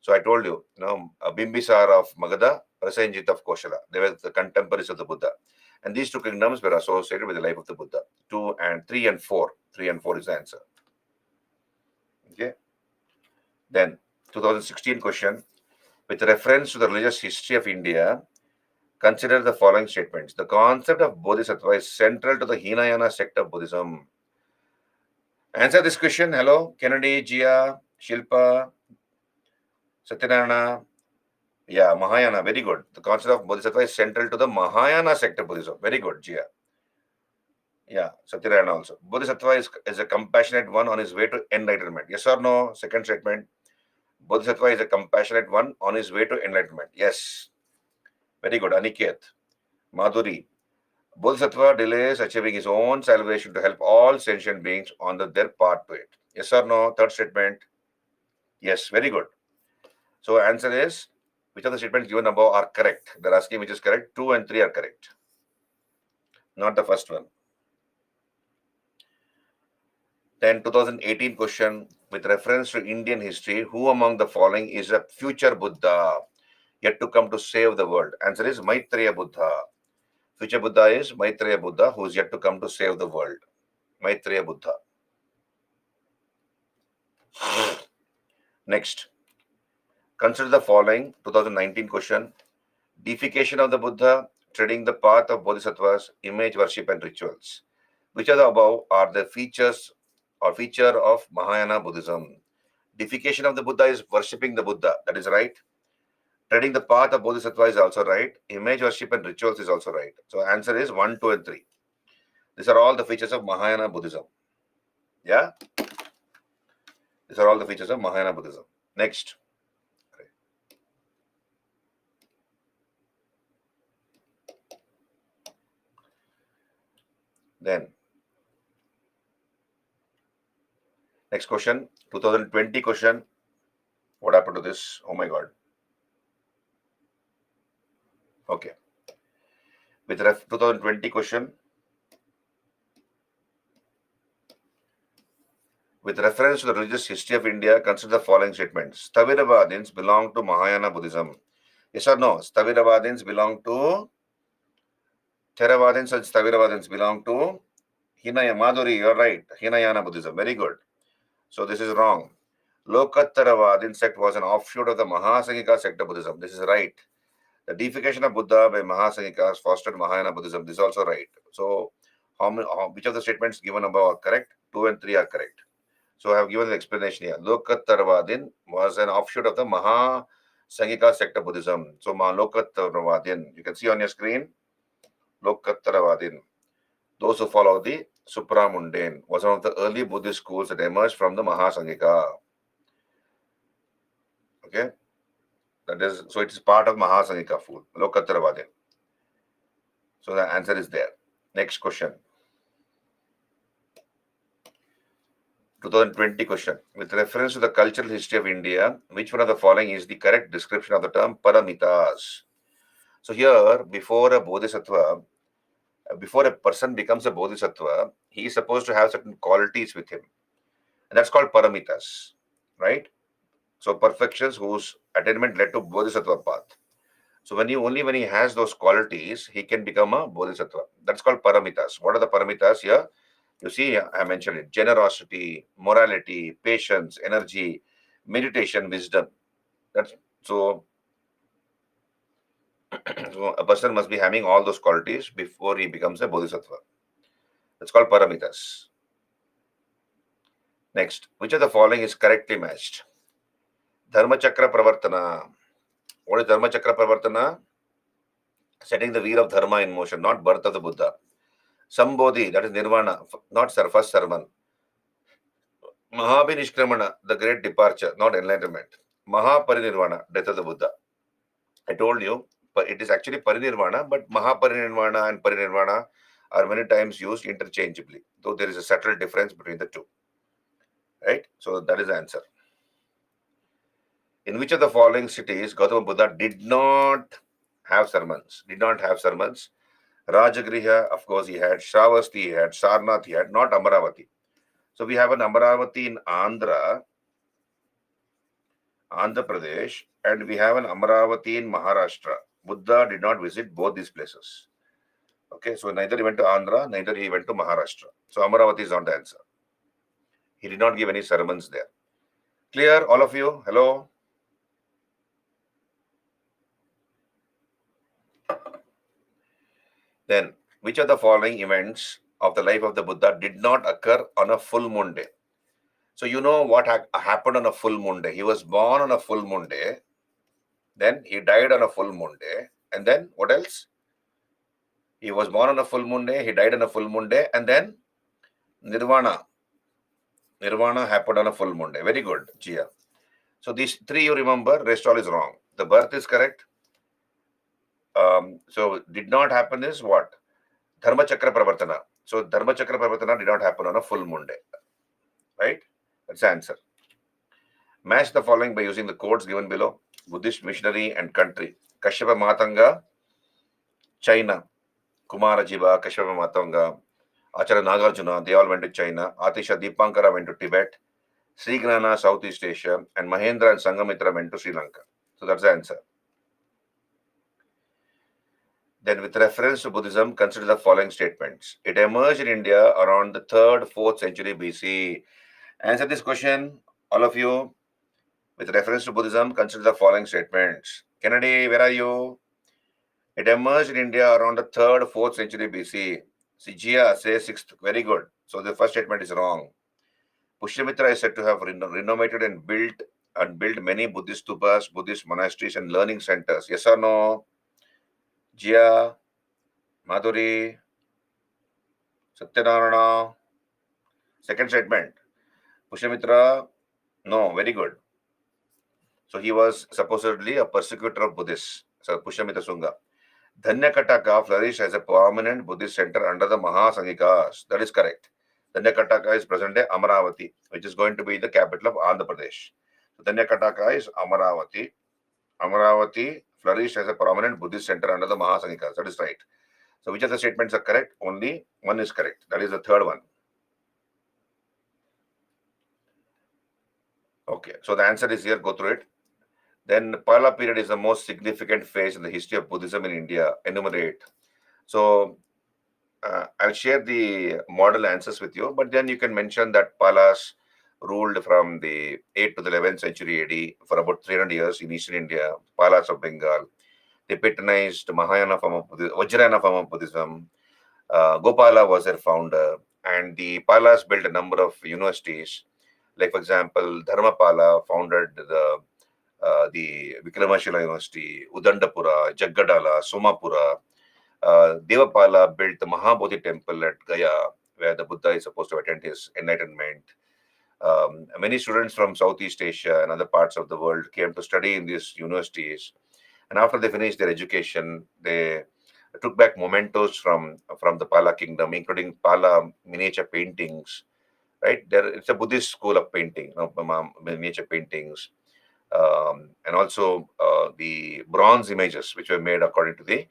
So I told you, Bimbisara of Magadha, Prasenjit of Koshala. They were the contemporaries of the Buddha. And these two kingdoms were associated with the life of the Buddha. 2 and 3 and 4. 3 and 4 is the answer. Okay. Then 2016 question. With reference to the religious history of India, consider the following statements. The concept of Bodhisattva is central to the Hinayana sect of Buddhism. Answer this question. Hello, Kennedy, Jia, Shilpa, Satyanarayana. Yeah, Mahayana. Very good. The concept of Bodhisattva is central to the Mahayana sect of Buddhism. Very good, Jia. Yeah, Satyanarayana also. Bodhisattva is a compassionate one on his way to enlightenment. Yes or no? Second statement. Bodhisattva is a compassionate one on his way to enlightenment. Yes. Very good. Aniket. Madhuri. Bodhisattva delays achieving his own salvation to help all sentient beings on their path to it. Yes or no? Third statement. Yes, very good. So answer is, which of the statements given above are correct? They're asking which is correct. 2 and 3 are correct. Not the first one. Then 2018 question, with reference to Indian history, who among the following is a future Buddha yet to come to save the world? Answer is Maitreya Buddha. Future Buddha is Maitreya Buddha, who is yet to come to save the world. Maitreya Buddha. Next, consider the following 2019 question. Deification of the Buddha, treading the path of bodhisattvas, image worship and rituals. Which of the above are the features or feature of Mahayana Buddhism? Deification of the Buddha is worshipping the Buddha. That is right. Treading the path of bodhisattva is also right. Image worship and rituals is also right. So answer is 1, 2 and 3. These are all the features of Mahayana Buddhism. Yeah? These are all the features of Mahayana Buddhism. Next. Then, next question, 2020 question. What happened to this? Oh my God. Okay. With 2020 question, with reference to the religious history of India, consider the following statements. Sthaviravadins belong to Mahayana Buddhism. Yes or no? Sthaviravadins belong to Theravadins and Sthaviravadins belong to Hinayana. Madhuri, you're right. Hinayana Buddhism. Very good. So this is wrong. Lokattaravadin sect was an offshoot of the Mahasangika sect of Buddhism. This is right. The deification of Buddha by Mahasangikas fostered Mahayana Buddhism. This is also right. So, which of the statements given above are correct? 2 and 3 are correct. So, I have given the explanation here. Lokattaravadin was an offshoot of the Mahasangika sect of Buddhism. So, Lokattaravadin, you can see on your screen, Lokattaravadin. Those who follow the Supramundane was one of the early Buddhist schools that emerged from the Mahasangika. Okay. That is, so it is part of Mahasangika food, Lokattaravadin. So the answer is there. Next question. 2020 question. With reference to the cultural history of India, which one of the following is the correct description of the term paramitas? So here, before a bodhisattva, before a person becomes a bodhisattva, he is supposed to have certain qualities with him. And that's called paramitas, right? So perfections whose attainment led to bodhisattva path. So when he has those qualities, he can become a bodhisattva. That's called paramitas. What are the paramitas here? You see, I mentioned it: generosity, morality, patience, energy, meditation, wisdom. That's so. So a person must be having all those qualities before he becomes a bodhisattva. That's called paramitas. Next, which of the following is correctly matched? Dharma Chakra Pravartana. What is Dharma Chakra Pravartana? Setting the wheel of dharma in motion, not birth of the Buddha. Sambodhi, that is nirvana, not first sermon. Mahabhinishkramana, the great departure, not enlightenment. Mahaparinirvana, death of the Buddha. I told you, but it is actually parinirvana, but Mahaparinirvana and parinirvana are many times used interchangeably, though there is a subtle difference between the two. right? So that is the answer. In which of the following cities Gautama Buddha did not have sermons? Did not have sermons. Rajagriha, of course, he had. Shravasti, he had. Sarnath, he had. Not Amaravati. So we have an Amaravati in Andhra Pradesh, and we have an Amaravati in Maharashtra. Buddha did not visit both these places. Okay, so neither he went to Andhra, neither he went to Maharashtra. So Amaravati is not the answer. He did not give any sermons there. Clear, all of you? Hello? Then, which of the following events of the life of the Buddha did not occur on a full moon day? So you know what happened on a full moon day. He was born on a full moon day. Then he died on a full moon day. And then what else? He was born on a full moon day. He died on a full moon day. And then Nirvana. Nirvana happened on a full moon day. Very good, Gia. So these three you remember. Rest all is wrong. The birth is correct. So did not happen is what? Dharma Chakra Pravartana. So Dharma Chakra Pravartana did not happen on a full moon day. Right? That's the answer. Match the following by using the codes given below. Buddhist missionary and country. Kashyapa Matanga, China. Kumara Jiva, Kashyapa Matanga, Acharya Nagarjuna, they all went to China. Atisha Dipankara went to Tibet. Sri Gnana, Southeast Asia. And Mahendra and Sangamitra went to Sri Lanka. So that's the answer. Then with reference to Buddhism, consider the following statements. It emerged in India around the 3rd, 4th century BC. Answer this question, all of you. With reference to Buddhism, consider the following statements. Kennedy, where are you? It emerged in India around the 3rd, 4th century BC. Sijia says 6th. Very good. So the first statement is wrong. Pushyamitra is said to have renovated and built many Buddhist stupas, Buddhist monasteries, and learning centers. Yes or no? Jia, Madhuri, Satyanarayana. Second statement. Pushyamitra, no, very good. So he was supposedly a persecutor of Buddhists. So Pushyamitra Sunga. Dhanyakataka flourished as a prominent Buddhist center under the Mahasanghikas. That is correct. Dhanyakataka is present day Amaravati, which is going to be the capital of Andhra Pradesh. So Dhanyakataka is Amaravati. Amaravati flourished as a prominent Buddhist center under the Mahasanghikas. That is right. So which of the statements are correct? Only one is correct. That is the third one. Okay. So the answer is here. Go through it. Then Pala period is the most significant phase in the history of Buddhism in India. Enumerate. So I'll share the model answers with you, but then you can mention that Palas ruled from the 8th to the 11th century AD for about 300 years in eastern India, Palas of Bengal. They patronized Mahayana form of Buddhism, Vajrayana form of Buddhism. Gopala was their founder, and the Palas built a number of universities. Like, for example, Dharmapala founded the Vikramashila University, Udandapura, Jaggadala, Somapura. Devapala built the Mahabodhi temple at Gaya, where the Buddha is supposed to attend his enlightenment. Many students from Southeast Asia and other parts of the world came to study in these universities. And after they finished their education, they took back mementos from the Pala kingdom, including Pala miniature paintings. Right there, it's a Buddhist school of painting, miniature paintings, and also the bronze images which were made according to the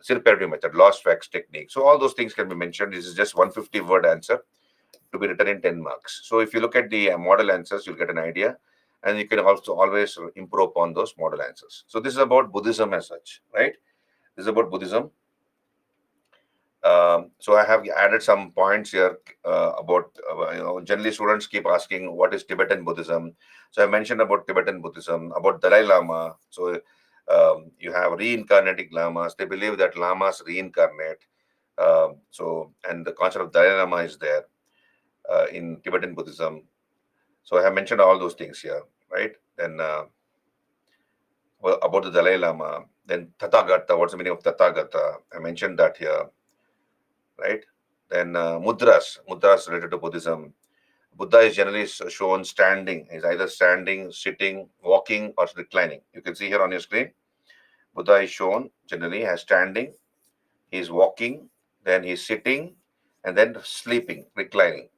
Sirperi method, lost wax technique. So all those things can be mentioned. This is just 150 word answer to be written in 10 marks. So if you look at the model answers, you'll get an idea, and you can also always improve upon those model answers. So this is about Buddhism as such, right? This is about Buddhism. So I have added some points here about, generally students keep asking what is Tibetan Buddhism. So I mentioned about Tibetan Buddhism, about Dalai Lama. So you have reincarnating lamas. They believe that lamas reincarnate. And the concept of Dalai Lama is there in Tibetan Buddhism. So I have mentioned all those things here, right? Then about the Dalai Lama. Then Tathagata, what's the meaning of Tathagata? I mentioned that here, right? Then mudras related to Buddhism. Buddha is generally shown standing. He's either standing, sitting, walking, or reclining. You can see here on your screen. Buddha is shown generally as standing, he's walking, then he's sitting, and then sleeping, reclining.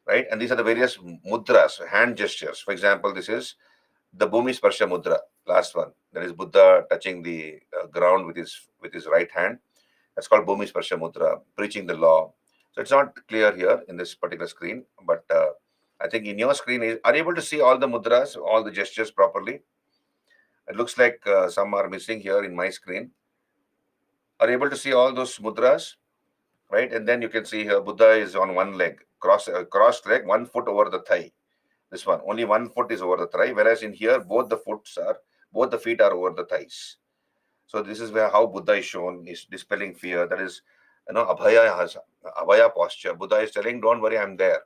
right? And these are the various mudras, hand gestures. For example, this is the Bhumi Sparsha Mudra, last one. That is Buddha touching the ground with his right hand. That's called Bhumi Sparsha Mudra, preaching the law. So it's not clear here in this particular screen, but I think in your screen, are you able to see all the mudras, all the gestures properly? It looks like some are missing here in my screen. Are you able to see all those mudras? Right? And then you can see here Buddha is on one leg, crossed leg, 1 foot over the thigh. This one, only 1 foot is over the thigh, whereas in here, both the feet are over the thighs. So this is where how Buddha is shown, is dispelling fear. That is, Abhaya posture. Buddha is telling, don't worry, I'm there.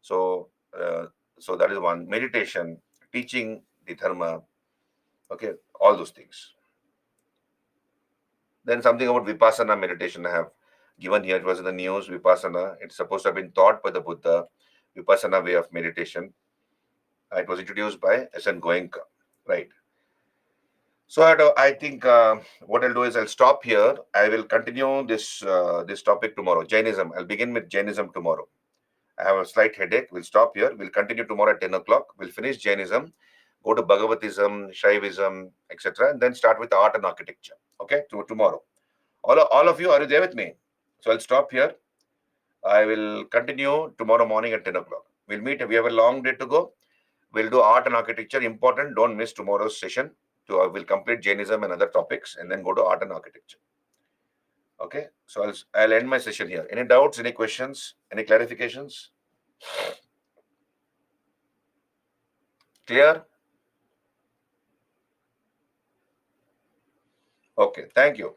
So, so that is one. Meditation, teaching the dharma, okay, all those things. Then something about Vipassana meditation I have given here. It was in the news, Vipassana. It's supposed to have been taught by the Buddha, Vipassana way of meditation. It was introduced by S.N. Goenka, right? So I think what I'll do is I'll stop here. I will continue this topic tomorrow. Jainism. I'll begin with Jainism tomorrow. I have a slight headache. We'll stop here. We'll continue tomorrow at 10 o'clock. We'll finish Jainism, go to Bhagavatism, Shaivism, etc., and then start with art and architecture. Okay, tomorrow. All of you, are you there with me? So I'll stop here. I will continue tomorrow morning at 10 o'clock. We'll meet. We have a long day to go. We'll do art and architecture. Important. Don't miss tomorrow's session. We'll complete Jainism and other topics and then go to art and architecture. Okay. So I'll end my session here. Any doubts? Any questions? Any clarifications? Clear? Okay. Thank you.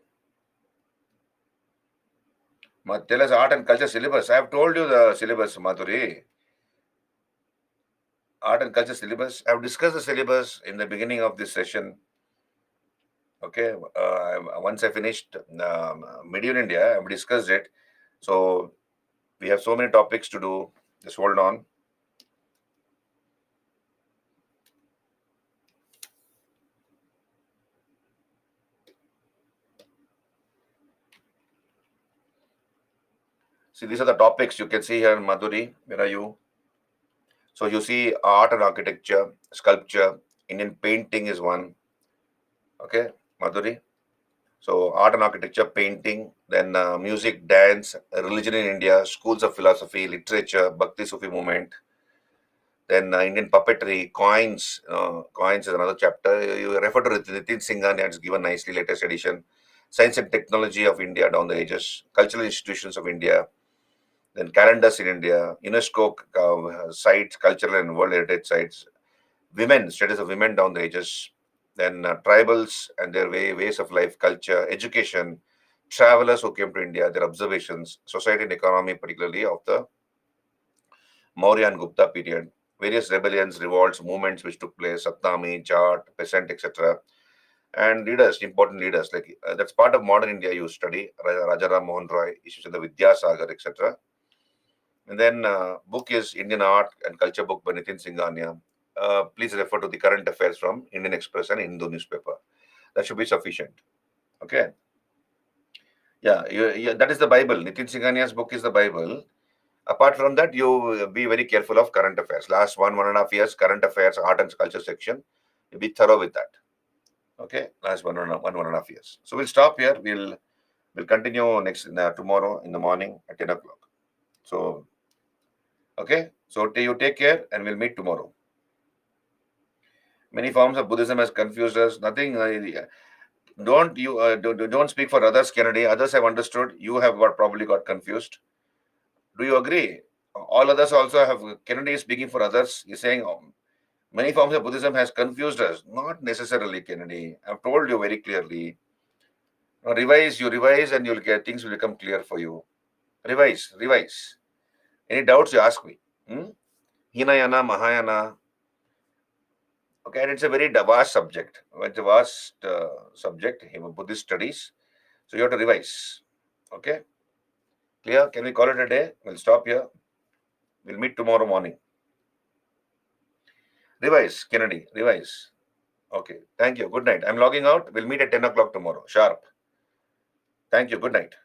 Tell us art and culture syllabus. I have told you the syllabus, Madhuri. Art and culture syllabus. I have discussed the syllabus in the beginning of this session. Okay. Once I finished Medieval India, I've discussed it. So we have so many topics to do. Just hold on. See, these are the topics you can see here, Madhuri. Where are you? So you see art and architecture, sculpture, Indian painting is one. Okay, Madhuri. So art and architecture, painting, then music, dance, religion in India, schools of philosophy, literature, Bhakti Sufi movement, then Indian puppetry, coins. Coins is another chapter. You refer to Nitin Singhania, it's given nicely, latest edition. Science and technology of India down the ages, cultural institutions of India, then calendars in India, UNESCO sites, cultural and world heritage sites, women, status of women down the ages, then tribals and their ways of life, culture, education, travelers who came to India, their observations, society and economy, particularly of the Maurya and Gupta period, various rebellions, revolts, movements which took place, Satnami, Jat, peasant, etc. And leaders, important leaders, like that's part of modern India you study, Rajaram Mohan Roy, Ishwachandra Vidyasagar, etc. And then book is Indian Art and Culture book by Nitin Singhania. Please refer to the current affairs from Indian Express and Hindu newspaper. That should be sufficient. Okay. Yeah, that is the Bible. Nitin Singhania's book is the Bible. Apart from that, you be very careful of current affairs. Last 1.5 years, current affairs, art and culture section. You be thorough with that. Okay, last 1.5 years. So we'll stop here. We'll continue next tomorrow in the morning at 10 o'clock. So okay, so you take care and we'll meet tomorrow. Many forms of Buddhism has confused us. Nothing. Don't speak for others, Kennedy. Others have understood. You have probably got confused. Do you agree? All others also have. Kennedy is speaking for others. He's saying many forms of Buddhism has confused us. Not necessarily, Kennedy. I've told you very clearly. Now, revise. You revise, and you'll get things will become clear for you. Revise. Revise. Any doubts? You ask me. Hinayana, Mahayana. Okay, and it's a very vast subject. It's a vast subject, Buddhist studies. So you have to revise. Okay? Clear? Can we call it a day? We'll stop here. We'll meet tomorrow morning. Revise, Kennedy. Revise. Okay. Thank you. Good night. I'm logging out. We'll meet at 10 o'clock tomorrow. Sharp. Thank you. Good night.